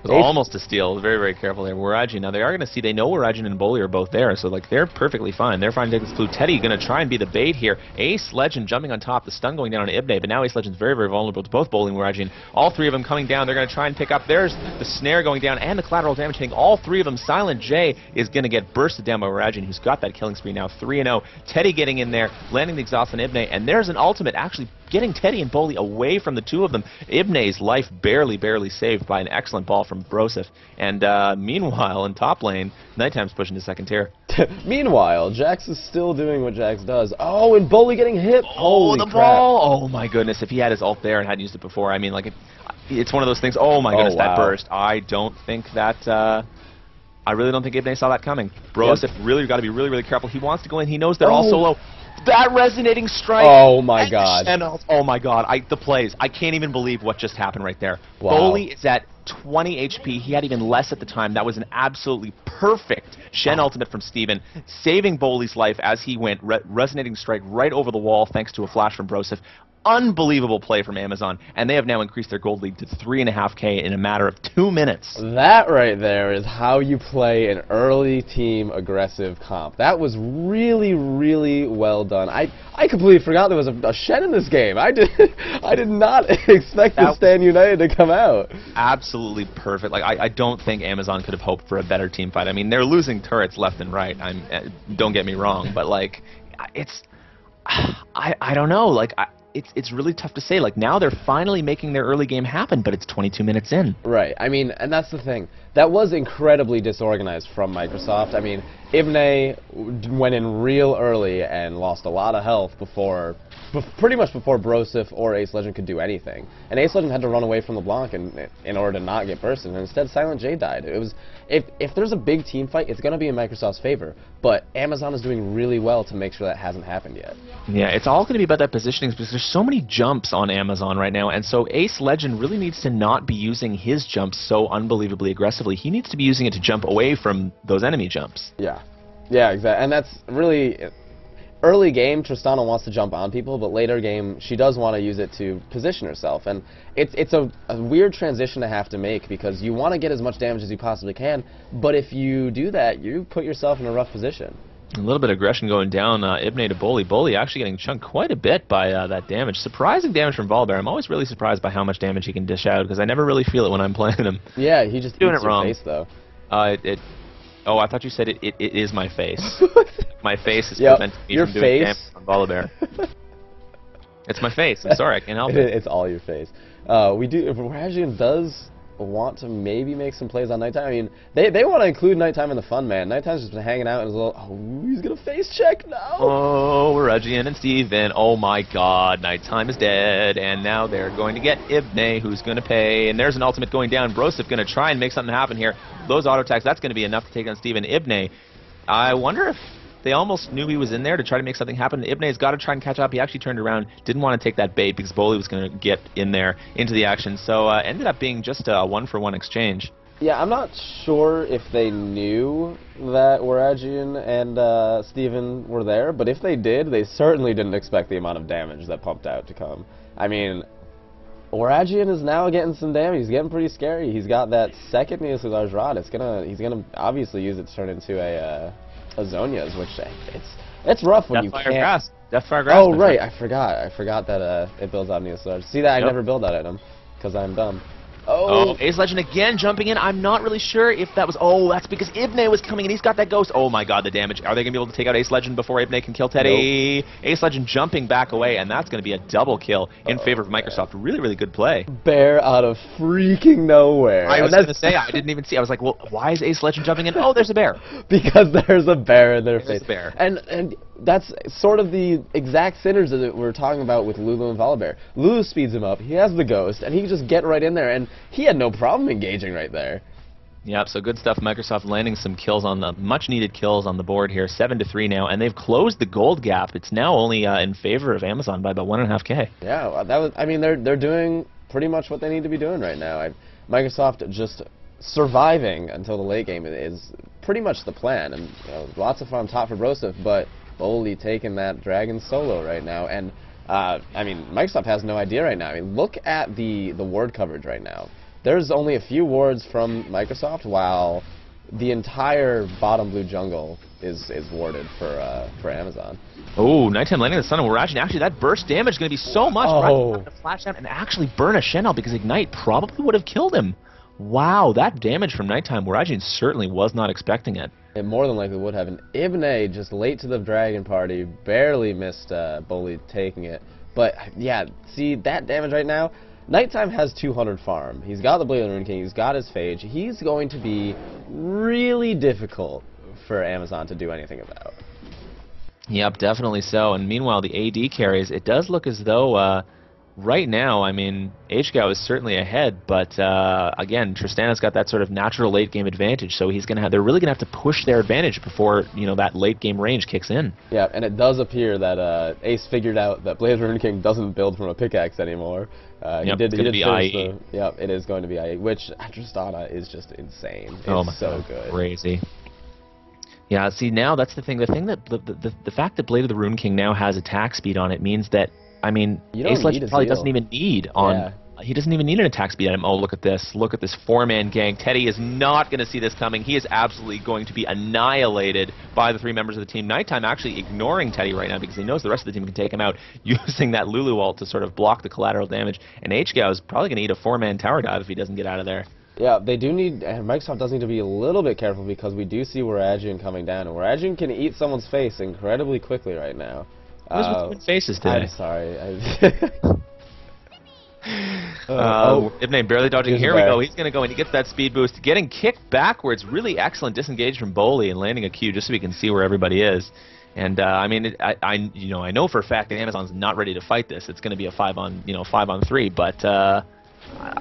It was almost a steal. Very, very careful there. Waraji. Now, they are going to see, they know Waraji and Bully are both there, so, like, they're perfectly fine. They're fine to take this blue. Teddy going to try and be the bait here. Ace Legend jumping on top, the stun going down on Ibne, but now Ace Legend's very, very vulnerable to both Bully and Waraji. All three of them coming down. They're going to try and pick up. There's the snare going down and the collateral damage hitting all three of them. Silent J is going to get bursted down by Waraji, who's got that killing spree now, 3-0. Teddy getting in there, landing the exhaust on Ibne, and there's an ultimate actually getting Teddy and Bully away from the two of them. Ibne's life barely saved by an excellent ball from Broseph. And meanwhile, in top lane, Nighttime's pushing to second tier. Meanwhile, Jax is still doing what Jax does. Oh, and Bully getting hit. Holy the crap. Ball! Oh my goodness, if he had his ult there and hadn't used it before, I mean, like, it's one of those things. Oh my goodness, wow. That burst. I don't think that... I really don't think Ibne saw that coming. Broseph really got to be really careful. He wants to go in. He knows they're all solo. That resonating strike. Oh my god. Oh my god. The plays. I can't even believe what just happened right there. Wow. Bully is at 20 HP. He had even less at the time. That was an absolutely perfect Shen ultimate from Steven, saving Bully's life as he went. Resonating strike right over the wall thanks to a flash from Broseph. Unbelievable play from Amazon, and they have now increased their gold lead to 3.5K in a matter of 2 minutes. That right there is how you play an early team aggressive comp. That was really well done. I completely forgot there was a Shen in this game. I did not expect the Stand United to come out. Absolutely perfect. Like I don't think Amazon could have hoped for a better team fight. I mean, they're losing turrets left and right. Don't get me wrong, but like it's I don't know. Like it's really tough to say. Like, now they're finally making their early game happen, but it's 22 minutes in. Right. I mean, and that's the thing. That was incredibly disorganized from Microsoft. I mean, Ibne went in real early and lost a lot of health pretty much before Broseph or Ace Legend could do anything. And Ace Legend had to run away from LeBlanc in order to not get bursted, and instead Silent J died. It was, if there's a big team fight, it's going to be in Microsoft's favor, but Amazon is doing really well to make sure that hasn't happened yet. Yeah, it's all going to be about that positioning because there's so many jumps on Amazon right now, and so Ace Legend really needs to not be using his jumps so unbelievably aggressively. He needs to be using it to jump away from those enemy jumps. Yeah. Yeah, exactly. And that's really... Early game, Tristana wants to jump on people, but later game, she does want to use it to position herself. And it's a weird transition to have to make, because you want to get as much damage as you possibly can, but if you do that, you put yourself in a rough position. A little bit of aggression going down, Ibne to Bully. Bully actually getting chunked quite a bit by that damage. Surprising damage from Volibear. I'm always really surprised by how much damage he can dish out, because I never really feel it when I'm playing him. Yeah, he just doing eats it wrong. Your face, though. Oh, I thought you said it is my face. My face is preventing me from doing damage on Volibear. It's my face. I'm sorry, I can't help it. It's all your face. If Rajian does want to maybe make some plays on Nighttime, I mean, they want to include Nighttime in the fun, man. Nighttime's just been hanging out in his little... Oh, he's going to face check now. Oh, Regian and Steven. Oh my god, Nighttime is dead. And now they're going to get Ibne, who's going to pay. And there's an ultimate going down. Broseph going to try and make something happen here. Those auto attacks, that's going to be enough to take on Steven. Ibne, I wonder if they almost knew he was in there to try to make something happen. Ibne's got to try and catch up. He actually turned around, didn't want to take that bait because Bully was going to get in there into the action. So ended up being just a 1-for-1 exchange. Yeah, I'm not sure if they knew that Waragian and Steven were there, but if they did, they certainly didn't expect the amount of damage that pumped out to come. I mean, Waragian is now getting some damage. He's getting pretty scary. He's got that second Neosuzar's Rod. He's gonna obviously use it to turn into a Zhonya's, which it's rough when you can't. Deathfire Grass. Oh right, I forgot that it builds out Neosuzar's. See that I never build that item because I'm dumb. Oh, Ace Legend again jumping in. I'm not really sure if that was... Oh, that's because Ibne was coming and he's got that ghost. Oh my god, the damage. Are they going to be able to take out Ace Legend before Ibne can kill Teddy? Nope. Ace Legend jumping back away, and that's going to be a double kill in favor of Microsoft. Really, really good play. Bear out of freaking nowhere. I was going to say, I didn't even see. I was like, well, why is Ace Legend jumping in? Oh, there's a bear. Because there's a bear in their face. There's a bear. And that's sort of the exact synergy that we're talking about with Lulu and Volibear. Lulu speeds him up, he has the ghost, and he can just get right in there, and he had no problem engaging right there. Yep, so good stuff. Microsoft landing some kills on the much-needed kills on the board here, 7-3 now, and they've closed the gold gap. It's now only in favor of Amazon by about 1.5K. Yeah, that was. I mean, they're doing pretty much what they need to be doing right now. Microsoft just surviving until the late game is pretty much the plan, and lots of fun top for Broseph, but Boley taking that dragon solo right now, and I mean, Microsoft has no idea right now. I mean, look at the ward coverage right now. There's only a few wards from Microsoft, while the entire bottom blue jungle is warded for Amazon. Oh, Nighttime landing the Sun and Waragian. Actually, that burst damage is going to be so much. Oh. To flash out and actually burn a Shenel because Ignite probably would have killed him. Wow, that damage from Nighttime. Waragian certainly was not expecting it. It more than likely would have. And Ibne, just late to the Dragon Party, barely missed Boley taking it. But, yeah, see, that damage right now, Nighttime has 200 farm. He's got the Blade of the Rune King, he's got his Phage. He's going to be really difficult for Amazon to do anything about. Yep, definitely so. And meanwhile, the AD carries, it does look as though... right now, I mean, AHGL is certainly ahead, but again, Tristana's got that sort of natural late-game advantage, so they're really going to have to push their advantage before, that late-game range kicks in. Yeah, and it does appear that Ace figured out that Blade of the Rune King doesn't build from a pickaxe anymore. Yep, it's going to be IE. Yep, it is going to be IE, which Tristana is just insane. It's oh my so God, good. Crazy. Yeah, see, now that's the thing. The thing that the fact that Blade of the Rune King now has attack speed on it means that, I mean, Ace Legend probably doesn't even need he doesn't even need an attack speed item. Oh, look at this. Look at this four-man gang. Teddy is not going to see this coming. He is absolutely going to be annihilated by the three members of the team. Nighttime actually ignoring Teddy right now because he knows the rest of the team can take him out using that Lulu ult to sort of block the collateral damage. And AHGL is probably going to eat a four-man tower dive if he doesn't get out of there. Yeah, they do need, and Microsoft does need to be a little bit careful because we do see Waragian coming down, and Waragian can eat someone's face incredibly quickly right now. Who's with faces today? I'm sorry. Ibne barely dodging. Here we go. He's going to go, and he gets that speed boost. Getting kicked backwards. Really excellent disengage from Boley and landing a Q just so we can see where everybody is. And I mean, I know for a fact that Amazon's not ready to fight this. It's going to be a 5-on-3. But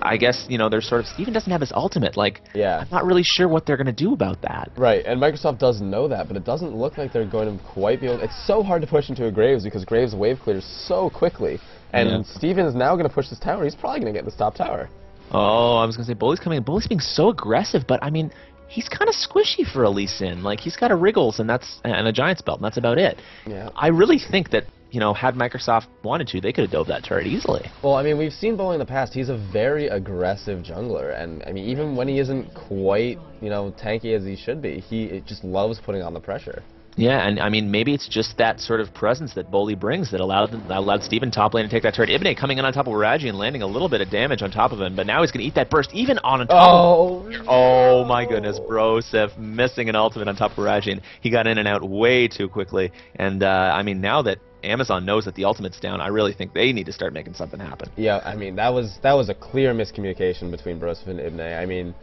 I guess they're sort of Steven doesn't have his ultimate. Like, yeah. I'm not really sure what they're going to do about that. Right, and Microsoft does know that, but it doesn't look like they're going to quite be able. It's so hard to push into a Graves because Graves wave clears so quickly. And Steven is now going to push this tower. He's probably going to get this top tower. Oh, I was going to say, Boley's coming in. Boley's being so aggressive, but I mean, he's kind of squishy for a Lee Sin. Like, he's got a Wriggles and a Giant's Belt, and that's about it. Yeah. I really think that, had Microsoft wanted to, they could have dove that turret easily. Well, I mean, we've seen Boley in the past. He's a very aggressive jungler, and I mean, even when he isn't quite, tanky as he should be, he just loves putting on the pressure. Yeah, and I mean, maybe it's just that sort of presence that Boley brings that allowed Steven top lane to take that turret. Ibne coming in on top of Waragian and landing a little bit of damage on top of him, but now he's going to eat that burst even on top of him. Oh my goodness, Broseph missing an ultimate on top of Waragian. He got in and out way too quickly, and I mean, now that Amazon knows that the ultimate's down, I really think they need to start making something happen. Yeah, I mean, that was a clear miscommunication between Broseph and Ibne. I mean,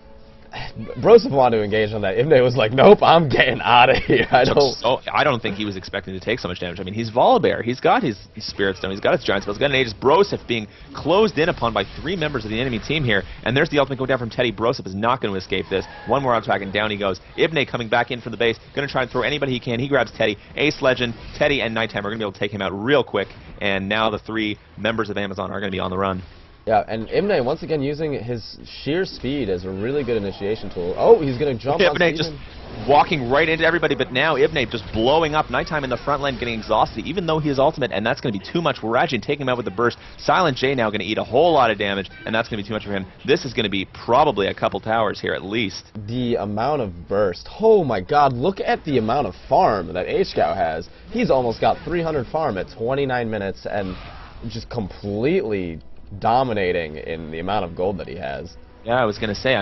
Broseph wanted to engage on that. Ibne was like, nope, I'm getting out of here. I don't think he was expecting to take so much damage. I mean, he's Volibear. He's got his Spirit Stone. He's got his Giant Spell. He's got an Aegis. Broseph being closed in upon by three members of the enemy team here. And there's the ultimate going down from Teddy. Broseph is not going to escape this. One more attack and down he goes. Ibne coming back in from the base. Going to try and throw anybody he can. He grabs Teddy. Ace Legend, Teddy, and Nighttime are going to be able to take him out real quick. And now the three members of Amazon are going to be on the run. Yeah, and Imne, once again, using his sheer speed as a really good initiation tool. Oh, he's going to jump on Ibne Steven. just walking right into everybody, but now Ibne just blowing up. Nighttime in the front lane, getting exhausted, even though he is ultimate, and that's going to be too much. Warajin taking him out with the burst. Silent J now going to eat a whole lot of damage, and that's going to be too much for him. This is going to be probably a couple towers here at least. The amount of burst. Oh my god, look at the amount of farm that AHGL has. He's almost got 300 farm at 29 minutes, and just completely dominating in the amount of gold that he has. Yeah, I was going to say,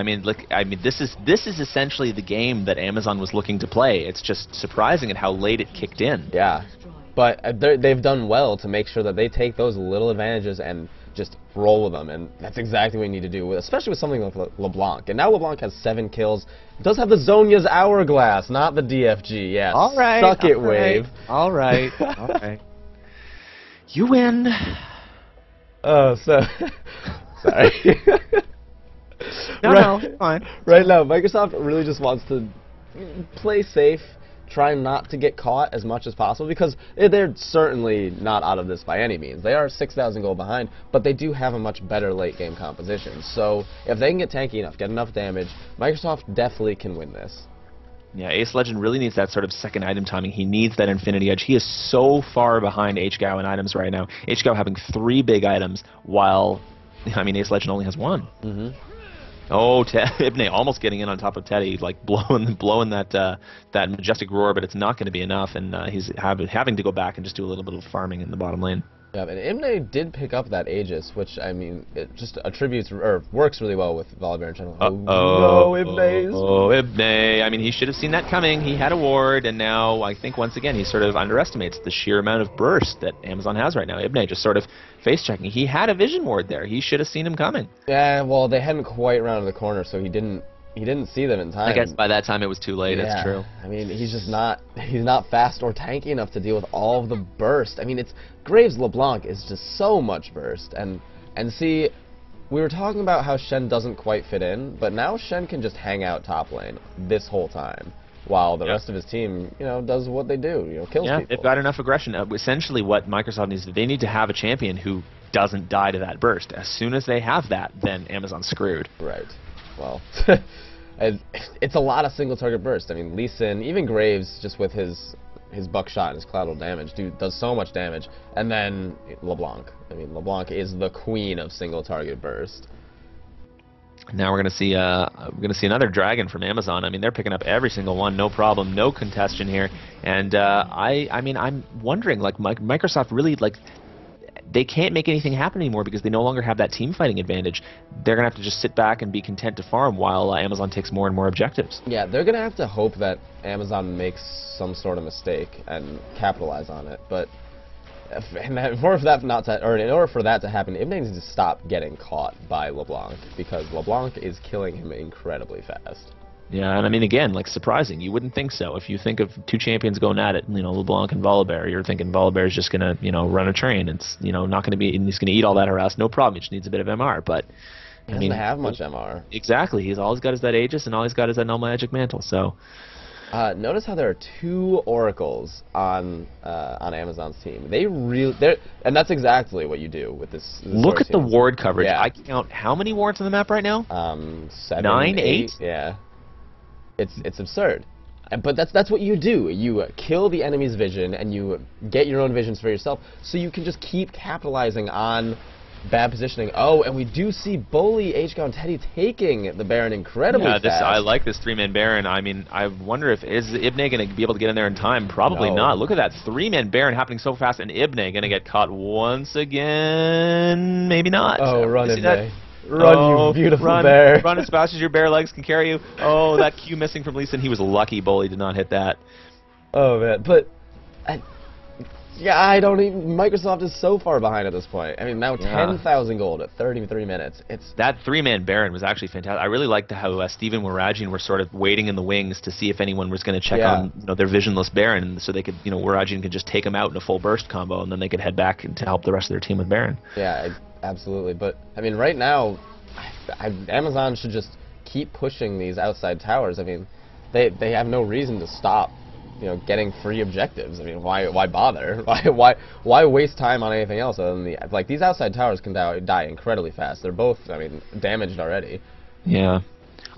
this is essentially the game that Amazon was looking to play. It's just surprising at how late it kicked in. Yeah, but they've done well to make sure that they take those little advantages and just roll with them, and that's exactly what you need to do, especially with something like LeBlanc. And now LeBlanc has 7 kills. Does have the Zhonya's Hourglass, not the DFG. Yeah, all right, suck it, Wave. All right, all right. You win. Oh, so sorry. No, fine. Right now, Microsoft really just wants to play safe, try not to get caught as much as possible, because they're certainly not out of this by any means. They are 6,000 gold behind, but they do have a much better late game composition. So if they can get tanky enough, get enough damage, Microsoft definitely can win this. Yeah, Ace Legend really needs that sort of second item timing. He needs that Infinity Edge. He is so far behind AHGL in items right now. AHGL having 3 big items, while, Ace Legend only has 1. Mm-hmm. Oh, Ibne almost getting in on top of Teddy, like blowing that majestic roar, but it's not going to be enough, and he's having to go back and just do a little bit of farming in the bottom lane. Yeah, and Imne did pick up that Aegis, which, it just attributes, or works really well with Volibear in general. Oh, no, Ibne's. Oh, Ibne. He should have seen that coming. He had a ward, and now I think once again he sort of underestimates the sheer amount of burst that Amazon has right now. Ibne just sort of face-checking. He had a vision ward there. He should have seen him coming. Yeah, well, they hadn't quite rounded the corner, so he didn't see them in time. I guess by that time it was too late. Yeah. It's true. He's just not fast or tanky enough to deal with all of the burst. It's Graves LeBlanc is just so much burst, and see, we were talking about how Shen doesn't quite fit in, but now Shen can just hang out top lane this whole time, while the rest of his team, does what they do, kills people. They've got enough aggression. Essentially, what Microsoft needs, they need to have a champion who doesn't die to that burst. As soon as they have that, then Amazon's screwed. Right. Well, it's a lot of single target burst. Lee Sin, even Graves, just with his buckshot and his collateral damage, does so much damage. And then LeBlanc. LeBlanc is the queen of single target burst. Now we're gonna see another dragon from Amazon. They're picking up every single one, no problem, no contestation here. And I'm wondering, Microsoft really they can't make anything happen anymore because they no longer have that team fighting advantage. They're going to have to just sit back and be content to farm while Amazon takes more and more objectives. Yeah, they're going to have to hope that Amazon makes some sort of mistake and capitalize on it. But in order for that to happen, Ibne needs to stop getting caught by LeBlanc, because LeBlanc is killing him incredibly fast. Yeah, and again, surprising. You wouldn't think so. If you think of 2 champions going at it, LeBlanc and Volibear, you're thinking Volibear's just gonna, run a train. It's, not gonna be, and he's gonna eat all that harass, no problem. He just needs a bit of MR, but he doesn't have much MR. Exactly. All he's got is that Aegis, and all he's got is that Null Magic Mantle. So, notice how there are 2 oracles on Amazon's team. And that's exactly what you do with this. Look at the ward coverage. Yeah. I count how many wards on the map right now? 7, 9, 8. Yeah. It's absurd. But that's what you do. You kill the enemy's vision, and you get your own visions for yourself, so you can just keep capitalizing on bad positioning. Oh, and we do see Bully, AHGL, and Teddy taking the Baron incredibly fast. I like this 3-man Baron. I wonder is Ibne going to be able to get in there in time? Probably not. Look at that 3-man Baron happening so fast, and Ibne going to get caught once again. Maybe not. Oh, run, Ibne. Run, you beautiful bear. Run as fast as your bare legs can carry you. Oh, that Q missing from Lee Sin. He was lucky Bully did not hit that. Oh, man. But, Microsoft is so far behind at this point. Now 10,000 gold at 33 minutes. That 3-man Baron was actually fantastic. I really liked how Steven and Warajin were sort of waiting in the wings to see if anyone was going to check on their visionless Baron, so they could, Warajin could just take him out in a full burst combo, and then they could head back to help the rest of their team with Baron. Yeah, absolutely. But, right now, Amazon should just keep pushing these outside towers. They have no reason to stop getting free objectives. I mean, why bother? Why waste time on anything else other than like these outside towers can die incredibly fast. They're both, I mean, damaged already. Yeah.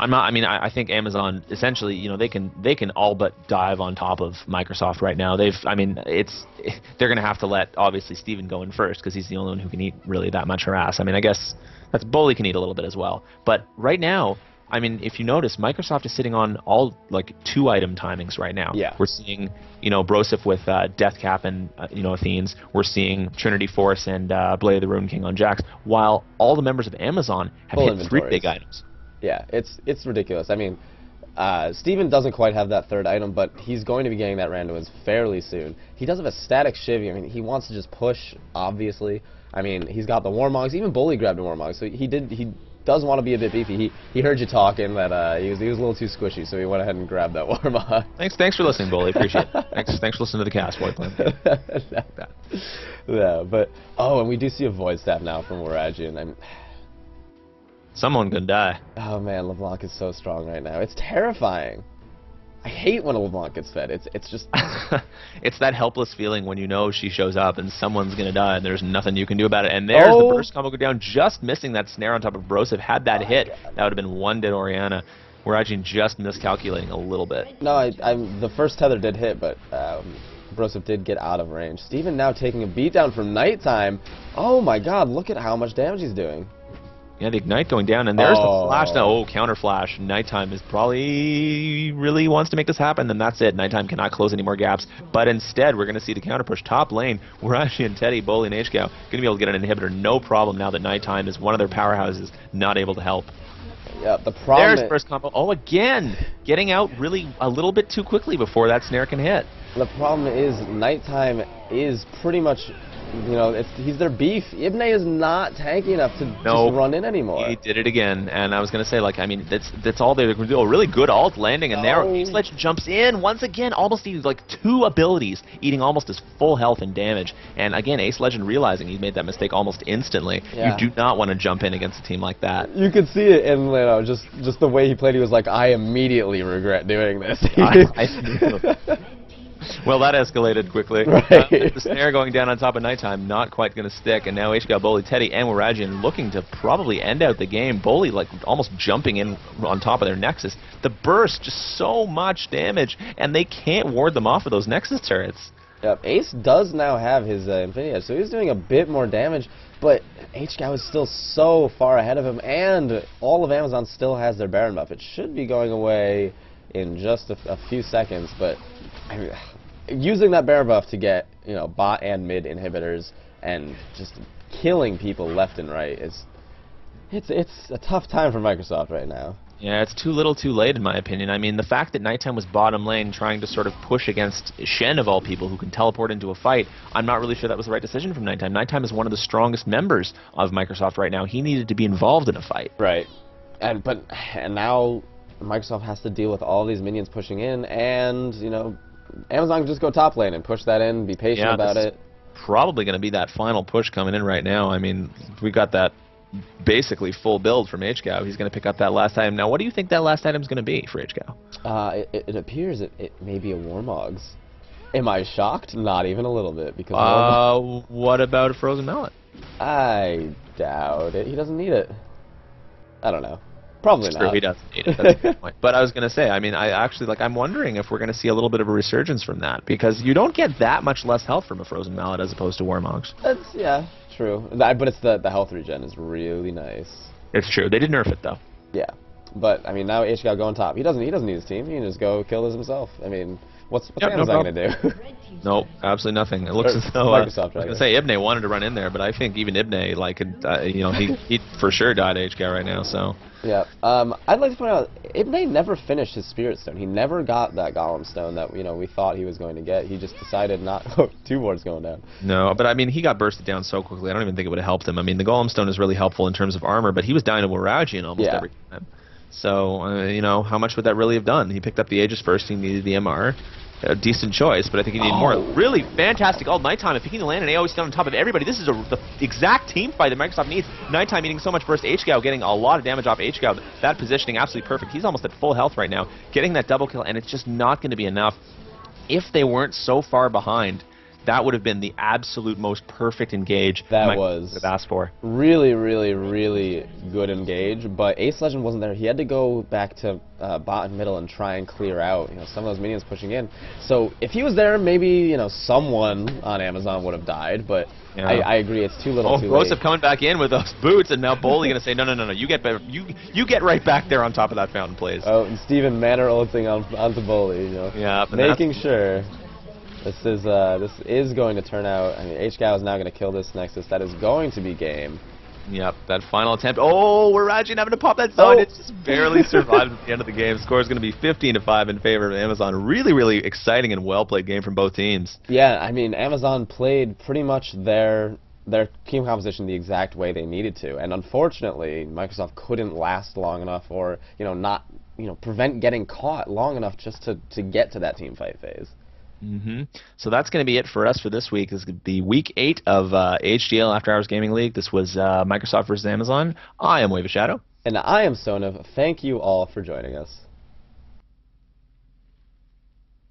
I think Amazon essentially, they can all but dive on top of Microsoft right now. They're going to have to let obviously Steven go in first because he's the only one who can eat really that much harass. I mean, I guess that's Bully can eat a little bit as well. But right now, I mean, if you notice, Microsoft is sitting on all like 2-item timings right now. Yeah. We're seeing, Broseph with Deathcap and Athenes. We're seeing Trinity Force and Blade of the Rune King on Jax, while all the members of Amazon have hit 3 big items. Yeah, it's ridiculous. I mean, Steven doesn't quite have that 3rd item, but he's going to be getting that random wins fairly soon. He does have a static Shivy. I mean, he wants to just push, obviously. I mean, he's got the Warmogs. Even Bully grabbed a Warmog, so he does want to be a bit beefy. He heard you talking that he was a little too squishy, so he went ahead and grabbed that Warmog. Thanks for listening, Bully. Appreciate it. Thanks for listening to the cast, Boy Plan. Yeah, but and we do see a Void Staff now from Waragian. Someone gonna die. Oh man, LeBlanc is so strong right now. It's terrifying. I hate when a LeBlanc gets fed. It's just it's that helpless feeling when she shows up and someone's gonna die and there's nothing you can do about it. And there's the burst combo go down, just missing that snare on top of Broseph. Had that hit, that would have been 1 dead Orianna. We're actually just miscalculating a little bit. No, the first tether did hit, but Broseph did get out of range. Steven now taking a beatdown from Nighttime. Oh my god, look at how much damage he's doing. Yeah, the Ignite going down, and there's the flash now. Oh, counter flash. Nighttime is probably really wants to make this happen, then that's it. Nighttime cannot close any more gaps. But instead, we're going to see the counter push top lane. Waragian and Teddy, Bully, and AHGL going to be able to get an inhibitor, no problem now that Nighttime is one of their powerhouses, not able to help. Yeah, the problem. There's first combo. Oh, again, getting out really a little bit too quickly before that snare can hit. The problem is Nighttime is pretty much, he's their beef. Ibne is not tanky enough to just run in anymore. He did it again, and I was going to say, like, I mean, that's all they're going to do. A really good ult landing, and there, Ace Legend jumps in once again, almost eating like 2 abilities, eating almost his full health and damage. And again, Ace Legend realizing he made that mistake almost instantly. Yeah. You do not want to jump in against a team like that. You could see it in just the way he played. He was like, I immediately regret doing this. Well, that escalated quickly. Right. The snare going down on top of Nighttime, not quite going to stick, and now AHGL, Bully, Teddy, and Waragian looking to probably end out the game. Bully, like, almost jumping in on top of their Nexus. The burst, just so much damage, and they can't ward them off of those Nexus turrets. Yep, Ace does now have his Infinity Edge, so he's doing a bit more damage, but AHGL is still so far ahead of him, and all of Amazon still has their Baron buff. It should be going away in just a few seconds, but I mean, using that Baron buff to get bot and mid inhibitors and just killing people left and right it's a tough time for Microsoft right now. Yeah, it's too little too late in my opinion. I mean, the fact that Nighttime was bottom lane trying to sort of push against Shen of all people who can teleport into a fight, I'm not really sure that was the right decision from Nighttime. Nighttime is one of the strongest members of Microsoft right now. He needed to be involved in a fight. Right. And now Microsoft has to deal with all these minions pushing in, and Amazon can just go top lane and push that in, be patient about it. Probably going to be that final push coming in right now. I mean, we got that basically full build from AHGL. He's going to pick up that last item. Now, what do you think that last item is going to be for AHGL? It appears it may be a Warmogs. Am I shocked? Not even a little bit. Because what about a Frozen Mallet? I doubt it. He doesn't need it. I don't know. Probably not. True, he doesn't need it. That's a good point. But I was going to say, I mean, I'm wondering if we're going to see a little bit of a resurgence from that, because you don't get that much less health from a Frozen Mallet as opposed to Warmogs. Yeah, true. But it's the health regen is really nice. It's true. They did nerf it though. Yeah, but I mean, now AHGL go on top. He doesn't need his team. He can just go kill this himself. I mean, what's Amazon going to do? Nope, absolutely nothing. It looks as though Microsoft, I was going to say Ibne wanted to run in there, but I think even Ibne, like, he for sure died AHGL right now. So. Yeah. I'd like to point out, Ibne never finished his Spirit Stone. He never got that Golem Stone that we thought he was going to get. He just decided not. 2 wards going down. No, but I mean, he got bursted down so quickly. I don't even think it would have helped him. I mean, the Golem Stone is really helpful in terms of armor, but he was dying to Waragian almost every time. So how much would that really have done? He picked up the Aegis first. He needed the MR. A decent choice, but I think he needed more. Really fantastic all Nighttime and picking the land and AoE stun on top of everybody. This is the exact team fight that Microsoft needs. Nighttime eating so much burst, AHGL getting a lot of damage off AHGL. That positioning absolutely perfect. He's almost at full health right now, getting that double kill, and it's just not going to be enough. if they weren't so far behind, that would have been the absolute most perfect engage That Microsoft was could have asked for. really, really, really good engage, but Ace Legend wasn't there. He had to go back to bot and middle and try and clear out, some of those minions pushing in. So if he was there, maybe, someone on Amazon would have died, but Yeah. I agree, it's too little too Joseph late. coming back in with those boots, and now Boley going to say, no, you get better. You get right back there on top of that fountain, please. Oh, and Steven Manor ulting onto Bully, Yeah, but making sure this is going to turn out. I mean, AHGL is now going to kill this Nexus. That is going to be game. Yep, that final attempt. Oh, we're actually having to pop that zone. Oh. It's just barely survived at the end of the game. Score is going to be 15-5 in favor of Amazon. Really, really exciting and well-played game from both teams. Yeah, I mean, Amazon played pretty much their team composition the exact way they needed to, and unfortunately, Microsoft couldn't last long enough, or not prevent getting caught long enough just to get to that team fight phase. So that's going to be it for us for this week. This is the week 8 of AHGL After Hours Gaming League. This was Microsoft versus Amazon. I am Wave of Shadow. And I am Sonav. Thank you all for joining us.